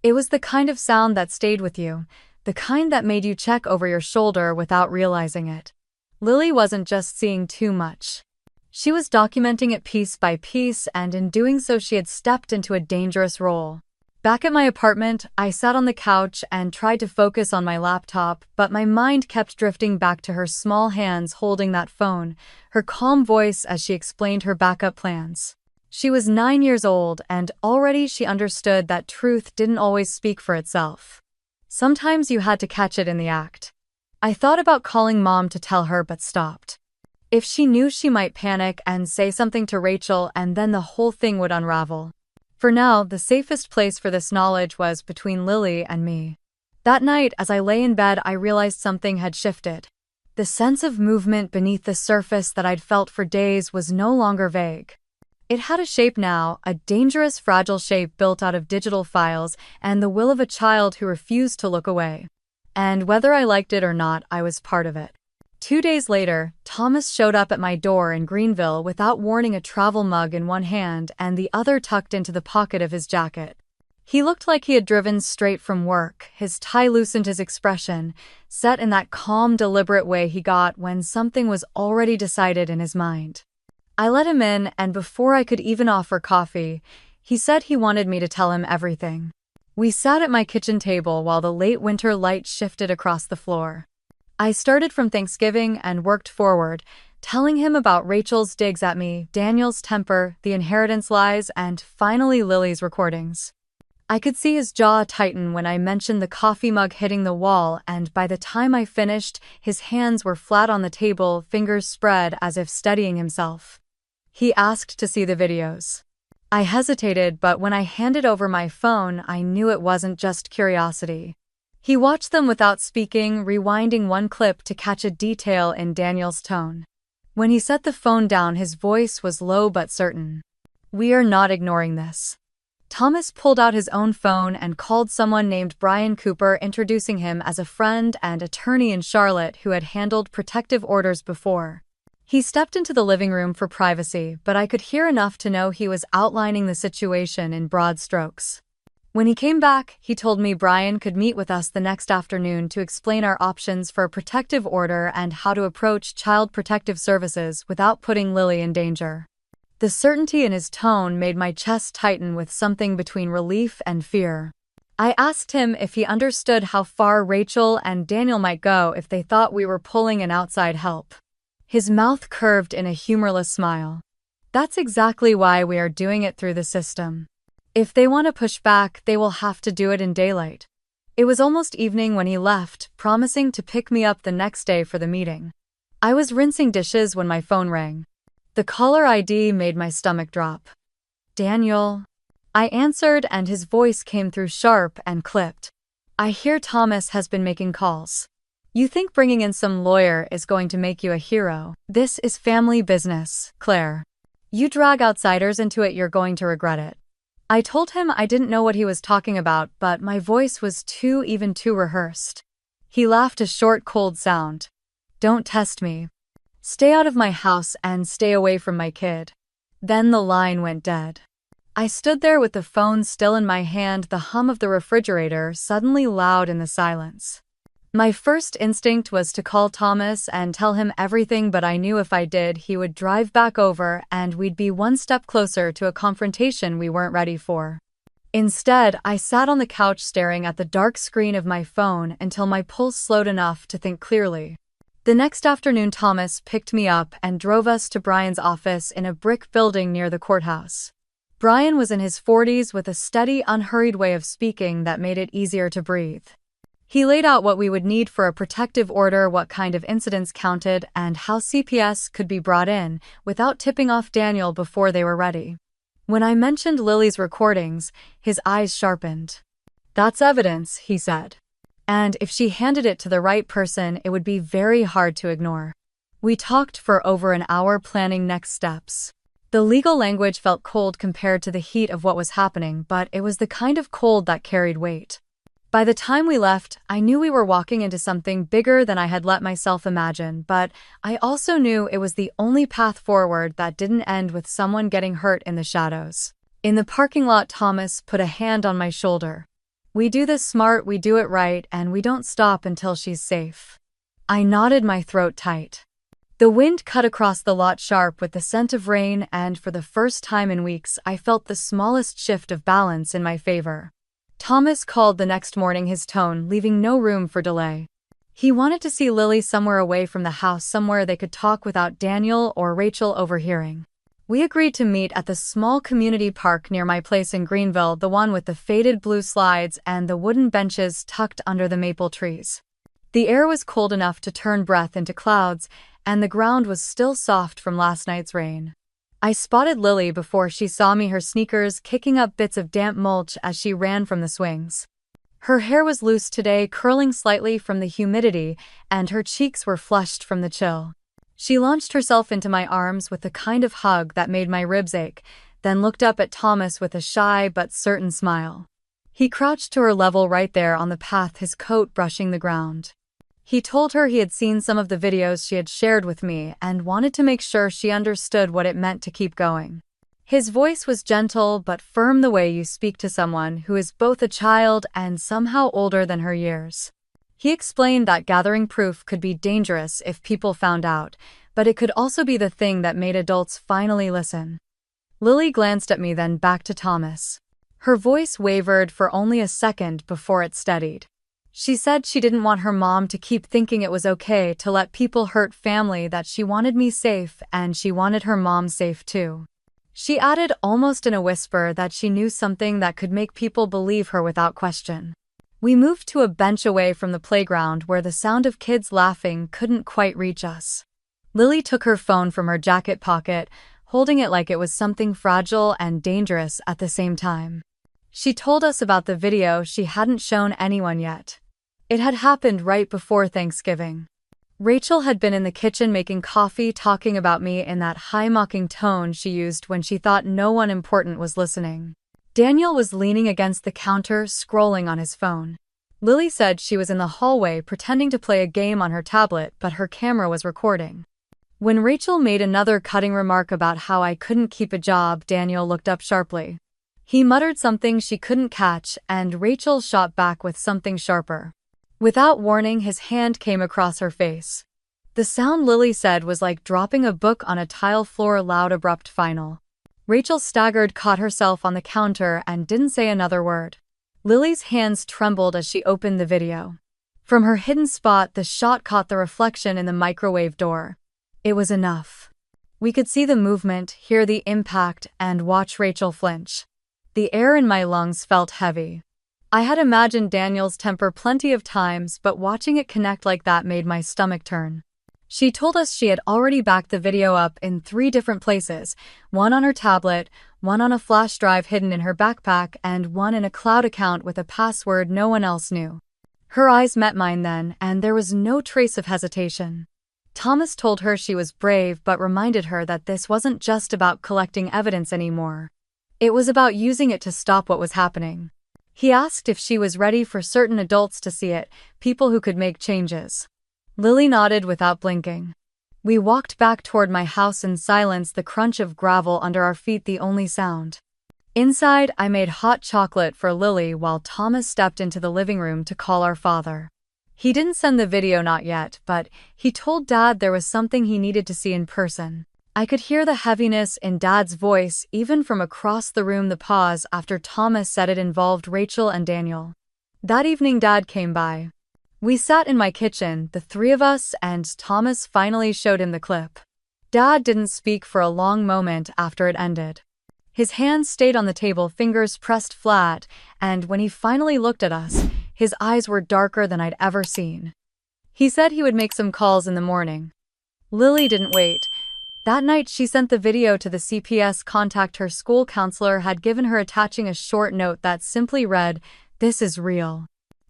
It was the kind of sound that stayed with you, the kind that made you check over your shoulder without realizing it. Lily wasn't just seeing too much. She was documenting it piece by piece, and in doing so she had stepped into a dangerous role. Back at my apartment, I sat on the couch and tried to focus on my laptop, but my mind kept drifting back to her small hands holding that phone, her calm voice as she explained her backup plans. She was 9 years old, and already she understood that truth didn't always speak for itself. Sometimes you had to catch it in the act. I thought about calling Mom to tell her, but stopped. If she knew, she might panic and say something to Rachel, and then the whole thing would unravel. For now, the safest place for this knowledge was between Lily and me. That night, as I lay in bed, I realized something had shifted. The sense of movement beneath the surface that I'd felt for days was no longer vague. It had a shape now, a dangerous, fragile shape built out of digital files and the will of a child who refused to look away. And whether I liked it or not, I was part of it. 2 days later, Thomas showed up at my door in Greenville without warning, a travel mug in one hand and the other tucked into the pocket of his jacket. He looked like he had driven straight from work, his tie loosened, his expression set in that calm, deliberate way he got when something was already decided in his mind. I let him in, and before I could even offer coffee, he said he wanted me to tell him everything. We sat at my kitchen table while the late winter light shifted across the floor. I started from Thanksgiving and worked forward, telling him about Rachel's digs at me, Daniel's temper, the inheritance lies, and finally Lily's recordings. I could see his jaw tighten when I mentioned the coffee mug hitting the wall, and by the time I finished, his hands were flat on the table, fingers spread as if steadying himself. He asked to see the videos. I hesitated, but when I handed over my phone, I knew it wasn't just curiosity. He watched them without speaking, rewinding one clip to catch a detail in Daniel's tone. When he set the phone down, his voice was low but certain. "We are not ignoring this." Thomas pulled out his own phone and called someone named Brian Cooper, introducing him as a friend and attorney in Charlotte who had handled protective orders before. He stepped into the living room for privacy, but I could hear enough to know he was outlining the situation in broad strokes. When he came back, he told me Brian could meet with us the next afternoon to explain our options for a protective order and how to approach Child Protective Services without putting Lily in danger. The certainty in his tone made my chest tighten with something between relief and fear. I asked him if he understood how far Rachel and Daniel might go if they thought we were pulling in outside help. His mouth curved in a humorless smile. "That's exactly why we are doing it through the system. If they want to push back, they will have to do it in daylight." It was almost evening when he left, promising to pick me up the next day for the meeting. I was rinsing dishes when my phone rang. The caller ID made my stomach drop. "Daniel?" I answered, and his voice came through sharp and clipped. "I hear Thomas has been making calls. You think bringing in some lawyer is going to make you a hero? This is family business, Claire. You drag outsiders into it, you're going to regret it." I told him I didn't know what he was talking about, but my voice was too rehearsed. He laughed, a short, cold sound. "Don't test me. Stay out of my house and stay away from my kid." Then the line went dead. I stood there with the phone still in my hand, the hum of the refrigerator suddenly loud in the silence. My first instinct was to call Thomas and tell him everything, but I knew if I did, he would drive back over and we'd be one step closer to a confrontation we weren't ready for. Instead, I sat on the couch staring at the dark screen of my phone until my pulse slowed enough to think clearly. The next afternoon, Thomas picked me up and drove us to Brian's office in a brick building near the courthouse. Brian was in his 40s with a steady, unhurried way of speaking that made it easier to breathe. He laid out what we would need for a protective order, what kind of incidents counted, and how CPS could be brought in without tipping off Daniel before they were ready. When I mentioned Lily's recordings, his eyes sharpened. "That's evidence," he said. "And if she handed it to the right person, it would be very hard to ignore." We talked for over an hour planning next steps. The legal language felt cold compared to the heat of what was happening, but it was the kind of cold that carried weight. By the time we left, I knew we were walking into something bigger than I had let myself imagine, but I also knew it was the only path forward that didn't end with someone getting hurt in the shadows. In the parking lot, Thomas put a hand on my shoulder. "We do this smart, we do it right, and we don't stop until she's safe." I nodded, my throat tight. The wind cut across the lot sharp with the scent of rain, and for the first time in weeks, I felt the smallest shift of balance in my favor. Thomas called the next morning, his tone leaving no room for delay. He wanted to see Lily somewhere away from the house, somewhere they could talk without Daniel or Rachel overhearing. We agreed to meet at the small community park near my place in Greenville, the one with the faded blue slides and the wooden benches tucked under the maple trees. The air was cold enough to turn breath into clouds, and the ground was still soft from last night's rain. I spotted Lily before she saw me, her sneakers kicking up bits of damp mulch as she ran from the swings. Her hair was loose today, curling slightly from the humidity, and her cheeks were flushed from the chill. She launched herself into my arms with the kind of hug that made my ribs ache, then looked up at Thomas with a shy but certain smile. He crouched to her level right there on the path, his coat brushing the ground. He told her he had seen some of the videos she had shared with me and wanted to make sure she understood what it meant to keep going. His voice was gentle but firm, the way you speak to someone who is both a child and somehow older than her years. He explained that gathering proof could be dangerous if people found out, but it could also be the thing that made adults finally listen. Lily glanced at me, then back to Thomas. Her voice wavered for only a second before it steadied. She said she didn't want her mom to keep thinking it was okay to let people hurt family, that she wanted me safe and she wanted her mom safe too. She added almost in a whisper that she knew something that could make people believe her without question. We moved to a bench away from the playground where the sound of kids laughing couldn't quite reach us. Lily took her phone from her jacket pocket, holding it like it was something fragile and dangerous at the same time. She told us about the video she hadn't shown anyone yet. It had happened right before Thanksgiving. Rachel had been in the kitchen making coffee, talking about me in that high mocking tone she used when she thought no one important was listening. Daniel was leaning against the counter, scrolling on his phone. Lily said she was in the hallway pretending to play a game on her tablet, but her camera was recording. When Rachel made another cutting remark about how I couldn't keep a job, Daniel looked up sharply. He muttered something she couldn't catch, and Rachel shot back with something sharper. Without warning, his hand came across her face. The sound, Lily said, was like dropping a book on a tile floor, loud, abrupt, final. Rachel staggered, caught herself on the counter, and didn't say another word. Lily's hands trembled as she opened the video. From her hidden spot, the shot caught the reflection in the microwave door. It was enough. We could see the movement, hear the impact, and watch Rachel flinch. The air in my lungs felt heavy. I had imagined Daniel's temper plenty of times, but watching it connect like that made my stomach turn. She told us she had already backed the video up in 3 different places, one on her tablet, one on a flash drive hidden in her backpack, and one in a cloud account with a password no one else knew. Her eyes met mine then, and there was no trace of hesitation. Thomas told her she was brave, but reminded her that this wasn't just about collecting evidence anymore. It was about using it to stop what was happening. He asked if she was ready for certain adults to see it, people who could make changes. Lily nodded without blinking. We walked back toward my house in silence, the crunch of gravel under our feet the only sound. Inside, I made hot chocolate for Lily while Thomas stepped into the living room to call our father. He didn't send the video, not yet, but he told Dad there was something he needed to see in person. I could hear the heaviness in Dad's voice even from across the room. The pause after Thomas said it involved Rachel and Daniel. That evening Dad came by. We sat in my kitchen, the three of us, and Thomas finally showed him the clip. Dad didn't speak for a long moment after it ended. His hands stayed on the table, fingers pressed flat, and when he finally looked at us, his eyes were darker than I'd ever seen. He said he would make some calls in the morning. Lily didn't wait. That night she sent the video to the CPS contact. Her school counselor had given her, attaching a short note that simply read, "This is real."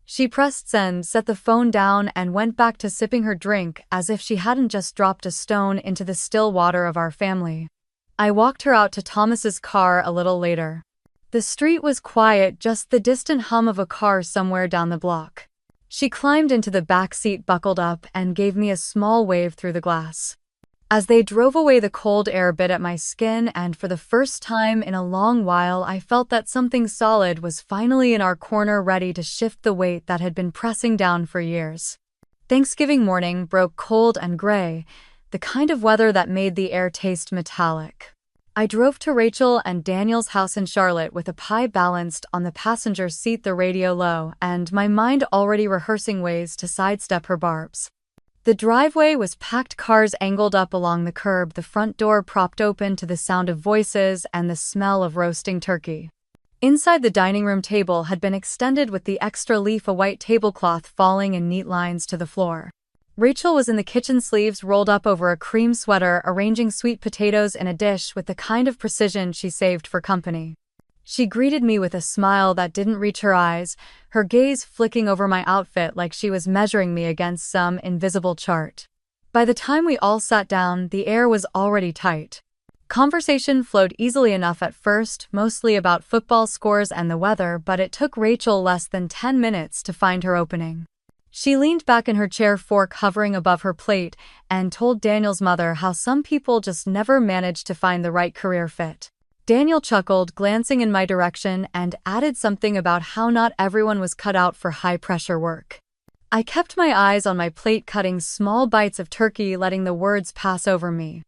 She pressed send, set the phone down, and went back to sipping her drink as if she hadn't just dropped a stone into the still water of our family. I walked her out to Thomas's car a little later. The street was quiet, just the distant hum of a car somewhere down the block. She climbed into the back seat, buckled up, and gave me a small wave through the glass. As they drove away, the cold air bit at my skin, and for the first time in a long while I felt that something solid was finally in our corner, ready to shift the weight that had been pressing down for years. Thanksgiving morning broke cold and gray, the kind of weather that made the air taste metallic. I drove to Rachel and Daniel's house in Charlotte with a pie balanced on the passenger seat, the radio low, and my mind already rehearsing ways to sidestep her barbs. The driveway was packed, cars angled up along the curb, the front door propped open to the sound of voices and the smell of roasting turkey. Inside, the dining room table had been extended with the extra leaf, a white tablecloth falling in neat lines to the floor. Rachel was in the kitchen, sleeves rolled up over a cream sweater, arranging sweet potatoes in a dish with the kind of precision she saved for company. She greeted me with a smile that didn't reach her eyes, her gaze flicking over my outfit like she was measuring me against some invisible chart. By the time we all sat down, the air was already tight. Conversation flowed easily enough at first, mostly about football scores and the weather, but it took Rachel less than 10 minutes to find her opening. She leaned back in her chair, fork hovering above her plate, and told Daniel's mother how some people just never manage to find the right career fit. Daniel chuckled, glancing in my direction, and added something about how not everyone was cut out for high-pressure work. I kept my eyes on my plate, cutting small bites of turkey, letting the words pass over me.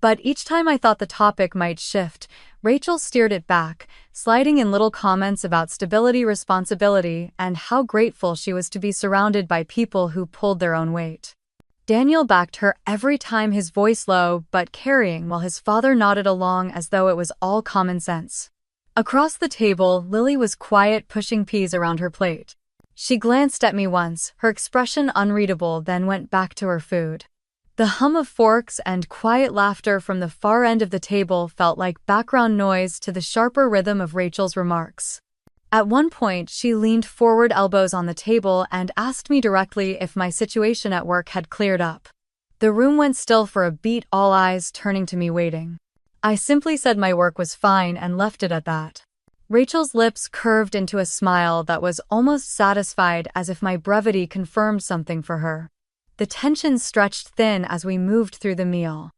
But each time I thought the topic might shift, Rachel steered it back, sliding in little comments about stability, responsibility, and how grateful she was to be surrounded by people who pulled their own weight. Daniel backed her every time, his voice low but carrying, while his father nodded along as though it was all common sense. Across the table, Lily was quiet, pushing peas around her plate. She glanced at me once, her expression unreadable, then went back to her food. The hum of forks and quiet laughter from the far end of the table felt like background noise to the sharper rhythm of Rachel's remarks. At one point, she leaned forward, elbows on the table, and asked me directly if my situation at work had cleared up. The room went still for a beat, all eyes turning to me, waiting. I simply said my work was fine and left it at that. Rachel's lips curved into a smile that was almost satisfied, as if my brevity confirmed something for her. The tension stretched thin as we moved through the meal.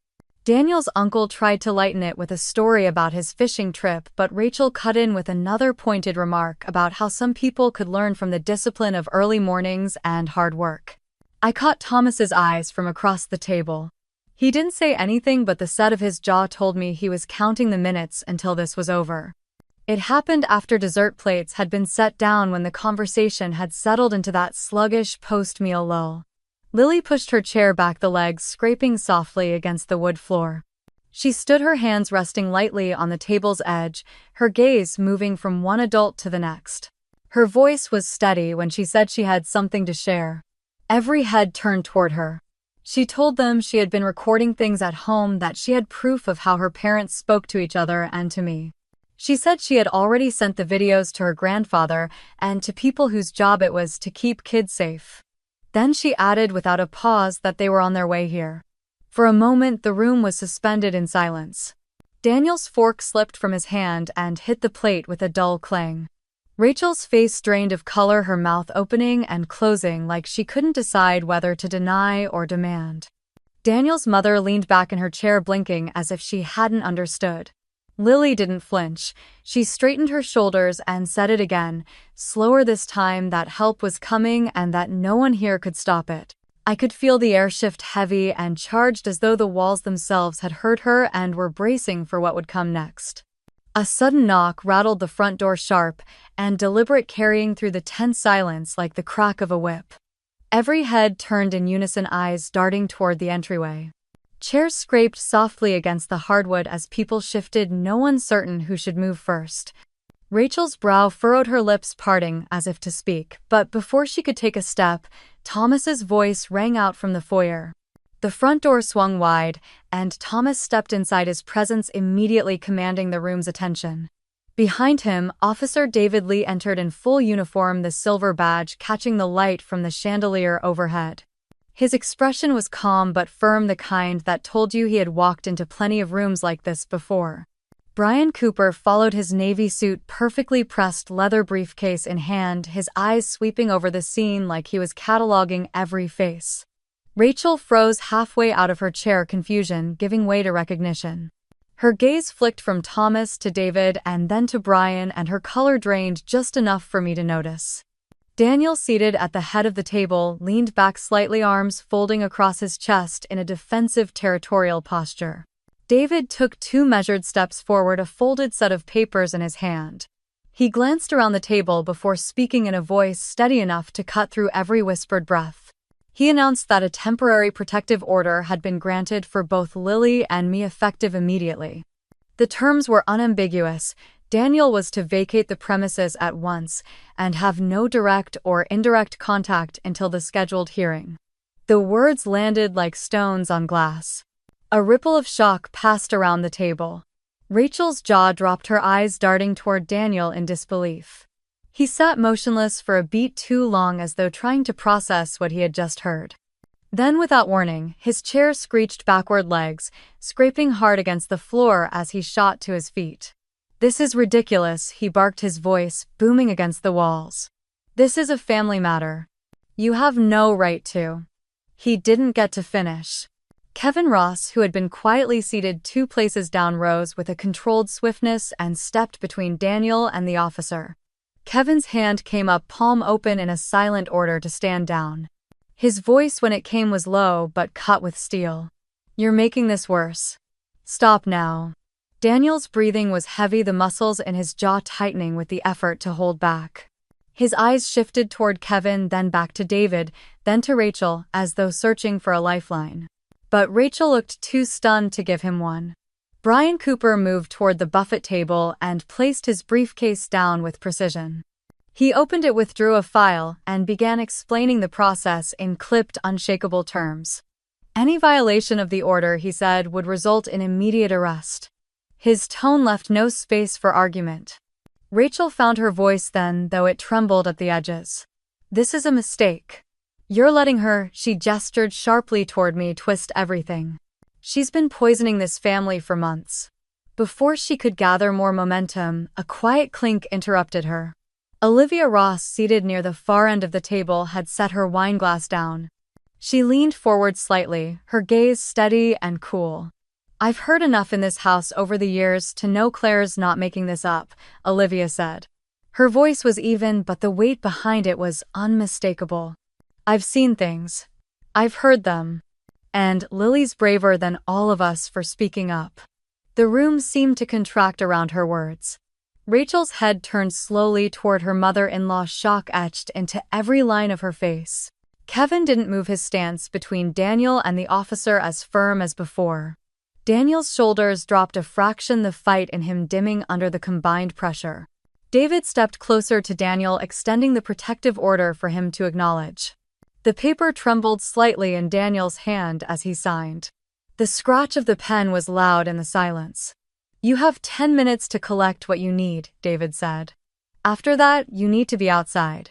Daniel's uncle tried to lighten it with a story about his fishing trip, but Rachel cut in with another pointed remark about how some people could learn from the discipline of early mornings and hard work. I caught Thomas's eyes from across the table. He didn't say anything, but the set of his jaw told me he was counting the minutes until this was over. It happened after dessert plates had been set down, when the conversation had settled into that sluggish post-meal lull. Lily pushed her chair back, the legs scraping softly against the wood floor. She stood, her hands resting lightly on the table's edge, her gaze moving from one adult to the next. Her voice was steady when she said she had something to share. Every head turned toward her. She told them she had been recording things at home, that she had proof of how her parents spoke to each other and to me. She said she had already sent the videos to her grandfather and to people whose job it was to keep kids safe. Then she added without a pause that they were on their way here. For a moment, the room was suspended in silence. Daniel's fork slipped from his hand and hit the plate with a dull clang. Rachel's face drained of color, her mouth opening and closing like she couldn't decide whether to deny or demand. Daniel's mother leaned back in her chair, blinking as if she hadn't understood. Lily didn't flinch. She straightened her shoulders and said it again, slower this time, that help was coming and that no one here could stop it. I could feel the air shift heavy and charged, as though the walls themselves had heard her and were bracing for what would come next. A sudden knock rattled the front door sharp and deliberate, carrying through the tense silence like the crack of a whip. Every head turned in unison, eyes darting toward the entryway. Chairs scraped softly against the hardwood as people shifted, no one certain who should move first. Rachel's brow furrowed, her lips parting as if to speak, but before she could take a step, Thomas's voice rang out from the foyer. The front door swung wide, and Thomas stepped inside, his presence immediately commanding the room's attention. Behind him, Officer David Lee entered in full uniform, the silver badge catching the light from the chandelier overhead. His expression was calm but firm, the kind that told you he had walked into plenty of rooms like this before. Brian Cooper followed, his navy suit perfectly pressed, leather briefcase in hand, his eyes sweeping over the scene like he was cataloging every face. Rachel froze halfway out of her chair, confusion giving way to recognition. Her gaze flicked from Thomas to David and then to Brian, and her color drained just enough for me to notice. Daniel, seated at the head of the table, leaned back slightly, arms folding across his chest in a defensive, territorial posture. David took 2 measured steps forward, a folded set of papers in his hand. He glanced around the table before speaking in a voice steady enough to cut through every whispered breath. He announced that a temporary protective order had been granted for both Lily and me, effective immediately. The terms were unambiguous. Daniel was to vacate the premises at once and have no direct or indirect contact until the scheduled hearing. The words landed like stones on glass. A ripple of shock passed around the table. Rachel's jaw dropped, her eyes darting toward Daniel in disbelief. He sat motionless for a beat too long, as though trying to process what he had just heard. Then, without warning, his chair screeched backward, legs scraping hard against the floor as he shot to his feet. "This is ridiculous," he barked, his voice booming against the walls. "This is a family matter. You have no right to." He didn't get to finish. Kevin Ross, who had been quietly seated 2 places down, rose with a controlled swiftness and stepped between Daniel and the officer. Kevin's hand came up, palm open, in a silent order to stand down. His voice, when it came, was low but cut with steel. "You're making this worse. Stop now." Daniel's breathing was heavy, the muscles in his jaw tightening with the effort to hold back. His eyes shifted toward Kevin, then back to David, then to Rachel, as though searching for a lifeline. But Rachel looked too stunned to give him one. Brian Cooper moved toward the buffet table and placed his briefcase down with precision. He opened it, withdrew a file, and began explaining the process in clipped, unshakable terms. Any violation of the order, he said, would result in immediate arrest. His tone left no space for argument. Rachel found her voice then, though it trembled at the edges. "This is a mistake. You're letting her," she gestured sharply toward me, "twist everything. She's been poisoning this family for months." Before she could gather more momentum, a quiet clink interrupted her. Olivia Ross, seated near the far end of the table, had set her wineglass down. She leaned forward slightly, her gaze steady and cool. "I've heard enough in this house over the years to know Claire's not making this up," Olivia said. Her voice was even, but the weight behind it was unmistakable. "I've seen things. I've heard them. And Lily's braver than all of us for speaking up." The room seemed to contract around her words. Rachel's head turned slowly toward her mother-in-law, shock etched into every line of her face. Kevin didn't move, his stance between Daniel and the officer as firm as before. Daniel's shoulders dropped a fraction, the fight in him dimming under the combined pressure. David stepped closer to Daniel, extending the protective order for him to acknowledge. The paper trembled slightly in Daniel's hand as he signed. The scratch of the pen was loud in the silence. "You have 10 minutes to collect what you need," David said. "After that, you need to be outside."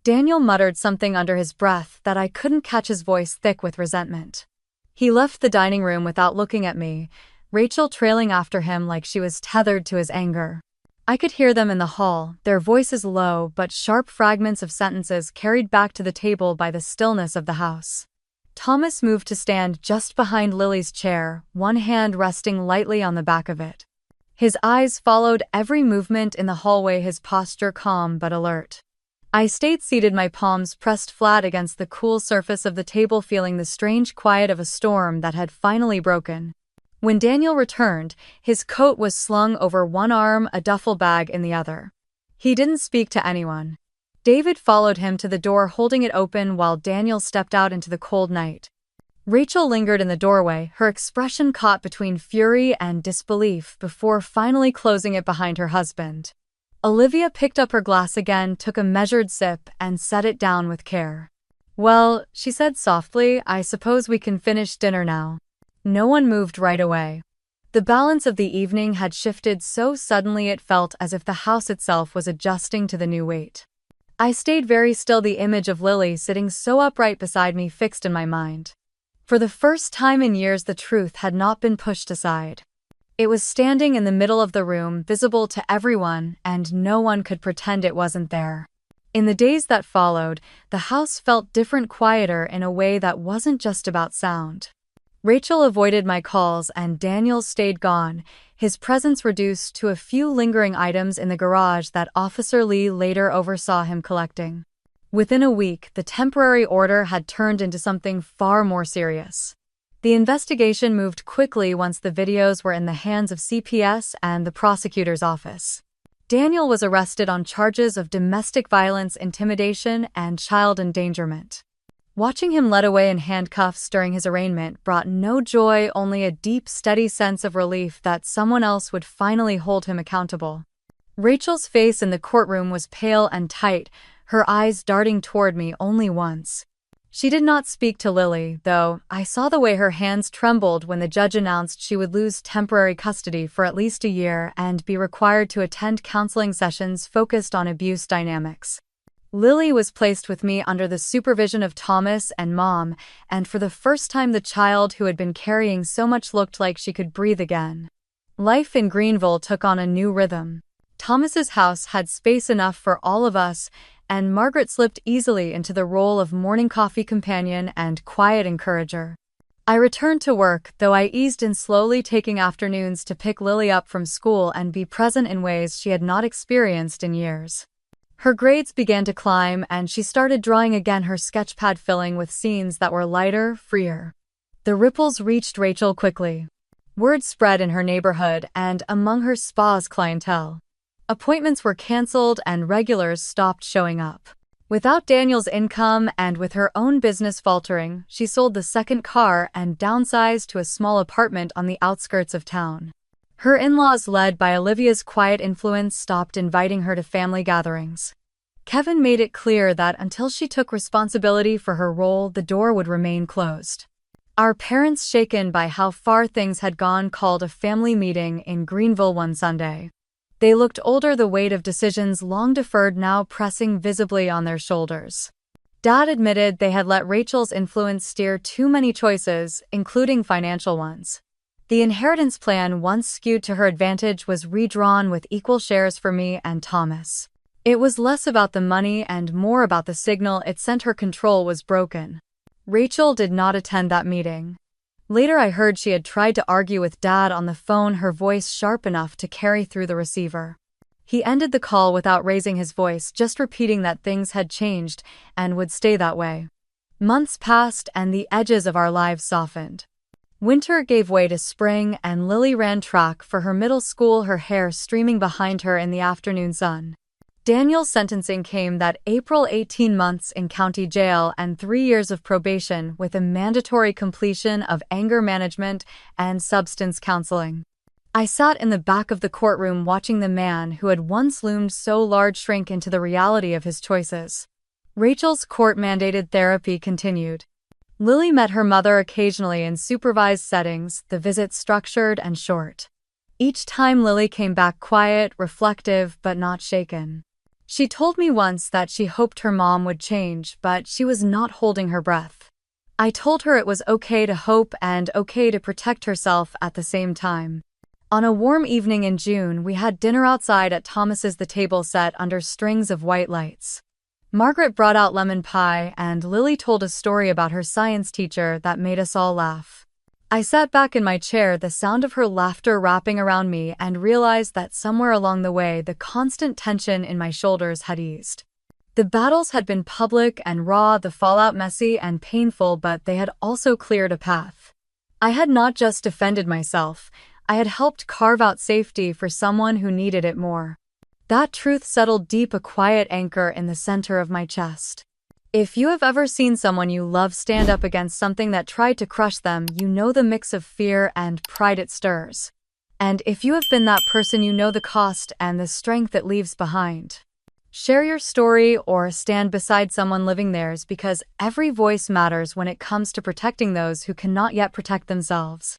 Daniel muttered something under his breath that I couldn't catch, his voice thick with resentment. He left the dining room without looking at me, Rachel trailing after him like she was tethered to his anger. I could hear them in the hall, their voices low but sharp, fragments of sentences carried back to the table by the stillness of the house. Thomas moved to stand just behind Lily's chair, one hand resting lightly on the back of it. His eyes followed every movement in the hallway, his posture calm but alert. I stayed seated, my palms pressed flat against the cool surface of the table, feeling the strange quiet of a storm that had finally broken. When Daniel returned, his coat was slung over one arm, a duffel bag in the other. He didn't speak to anyone. David followed him to the door, holding it open while Daniel stepped out into the cold night. Rachel lingered in the doorway, her expression caught between fury and disbelief before finally closing it behind her husband. Olivia picked up her glass again, took a measured sip, and set it down with care. "Well," she said softly, "I suppose we can finish dinner now." No one moved right away. The balance of the evening had shifted so suddenly it felt as if the house itself was adjusting to the new weight. I stayed very still, the image of Lily sitting so upright beside me fixed in my mind. For the first time in years, the truth had not been pushed aside. It was standing in the middle of the room, visible to everyone, and no one could pretend it wasn't there. In the days that followed, the house felt different, quieter in a way that wasn't just about sound. Rachel avoided my calls and Daniel stayed gone, his presence reduced to a few lingering items in the garage that Officer Lee later oversaw him collecting. Within a week, the temporary order had turned into something far more serious. The investigation moved quickly once the videos were in the hands of CPS and the prosecutor's office. Daniel was arrested on charges of domestic violence, intimidation, and child endangerment. Watching him led away in handcuffs during his arraignment brought no joy, only a deep, steady sense of relief that someone else would finally hold him accountable. Rachel's face in the courtroom was pale and tight, her eyes darting toward me only once. She did not speak to Lily, though. I saw the way her hands trembled when the judge announced she would lose temporary custody for at least a year and be required to attend counseling sessions focused on abuse dynamics. Lily was placed with me under the supervision of Thomas and Mom, and for the first time the child who had been carrying so much looked like she could breathe again. Life in Greenville took on a new rhythm. Thomas's house had space enough for all of us, and Margaret slipped easily into the role of morning coffee companion and quiet encourager. I returned to work, though I eased in slowly, taking afternoons to pick Lily up from school and be present in ways she had not experienced in years. Her grades began to climb, and she started drawing again, her sketchpad filling with scenes that were lighter, freer. The ripples reached Rachel quickly. Word spread in her neighborhood and among her spa's clientele. Appointments were canceled and regulars stopped showing up. Without Daniel's income and with her own business faltering, she sold the second car and downsized to a small apartment on the outskirts of town. Her in-laws, led by Olivia's quiet influence, stopped inviting her to family gatherings. Kevin made it clear that until she took responsibility for her role, the door would remain closed. Our parents, shaken by how far things had gone, called a family meeting in Greenville one Sunday. They looked older, the weight of decisions long deferred now pressing visibly on their shoulders. Dad admitted they had let Rachel's influence steer too many choices, including financial ones. The inheritance plan, once skewed to her advantage, was redrawn with equal shares for me and Thomas. It was less about the money and more about the signal it sent. Her control was broken. Rachel did not attend that meeting. Later I heard she had tried to argue with Dad on the phone, her voice sharp enough to carry through the receiver. He ended the call without raising his voice, just repeating that things had changed and would stay that way. Months passed and the edges of our lives softened. Winter gave way to spring and Lily ran track for her middle school, her hair streaming behind her in the afternoon sun. Daniel's sentencing came that April, 18 months in county jail and 3 years of probation with a mandatory completion of anger management and substance counseling. I sat in the back of the courtroom watching the man who had once loomed so large shrink into the reality of his choices. Rachel's court-mandated therapy continued. Lily met her mother occasionally in supervised settings, the visits structured and short. Each time Lily came back quiet, reflective, but not shaken. She told me once that she hoped her mom would change, but she was not holding her breath. I told her it was okay to hope and okay to protect herself at the same time. On a warm evening in June, we had dinner outside at Thomas's, the table set under strings of white lights. Margaret brought out lemon pie, and Lily told a story about her science teacher that made us all laugh. I sat back in my chair, the sound of her laughter wrapping around me, and realized that somewhere along the way, the constant tension in my shoulders had eased. The battles had been public and raw, the fallout messy and painful, but they had also cleared a path. I had not just defended myself, I had helped carve out safety for someone who needed it more. That truth settled deep, a quiet anchor in the center of my chest. If you have ever seen someone you love stand up against something that tried to crush them, you know the mix of fear and pride it stirs. And if you have been that person, you know the cost and the strength it leaves behind. Share your story or stand beside someone living theirs, because every voice matters when it comes to protecting those who cannot yet protect themselves.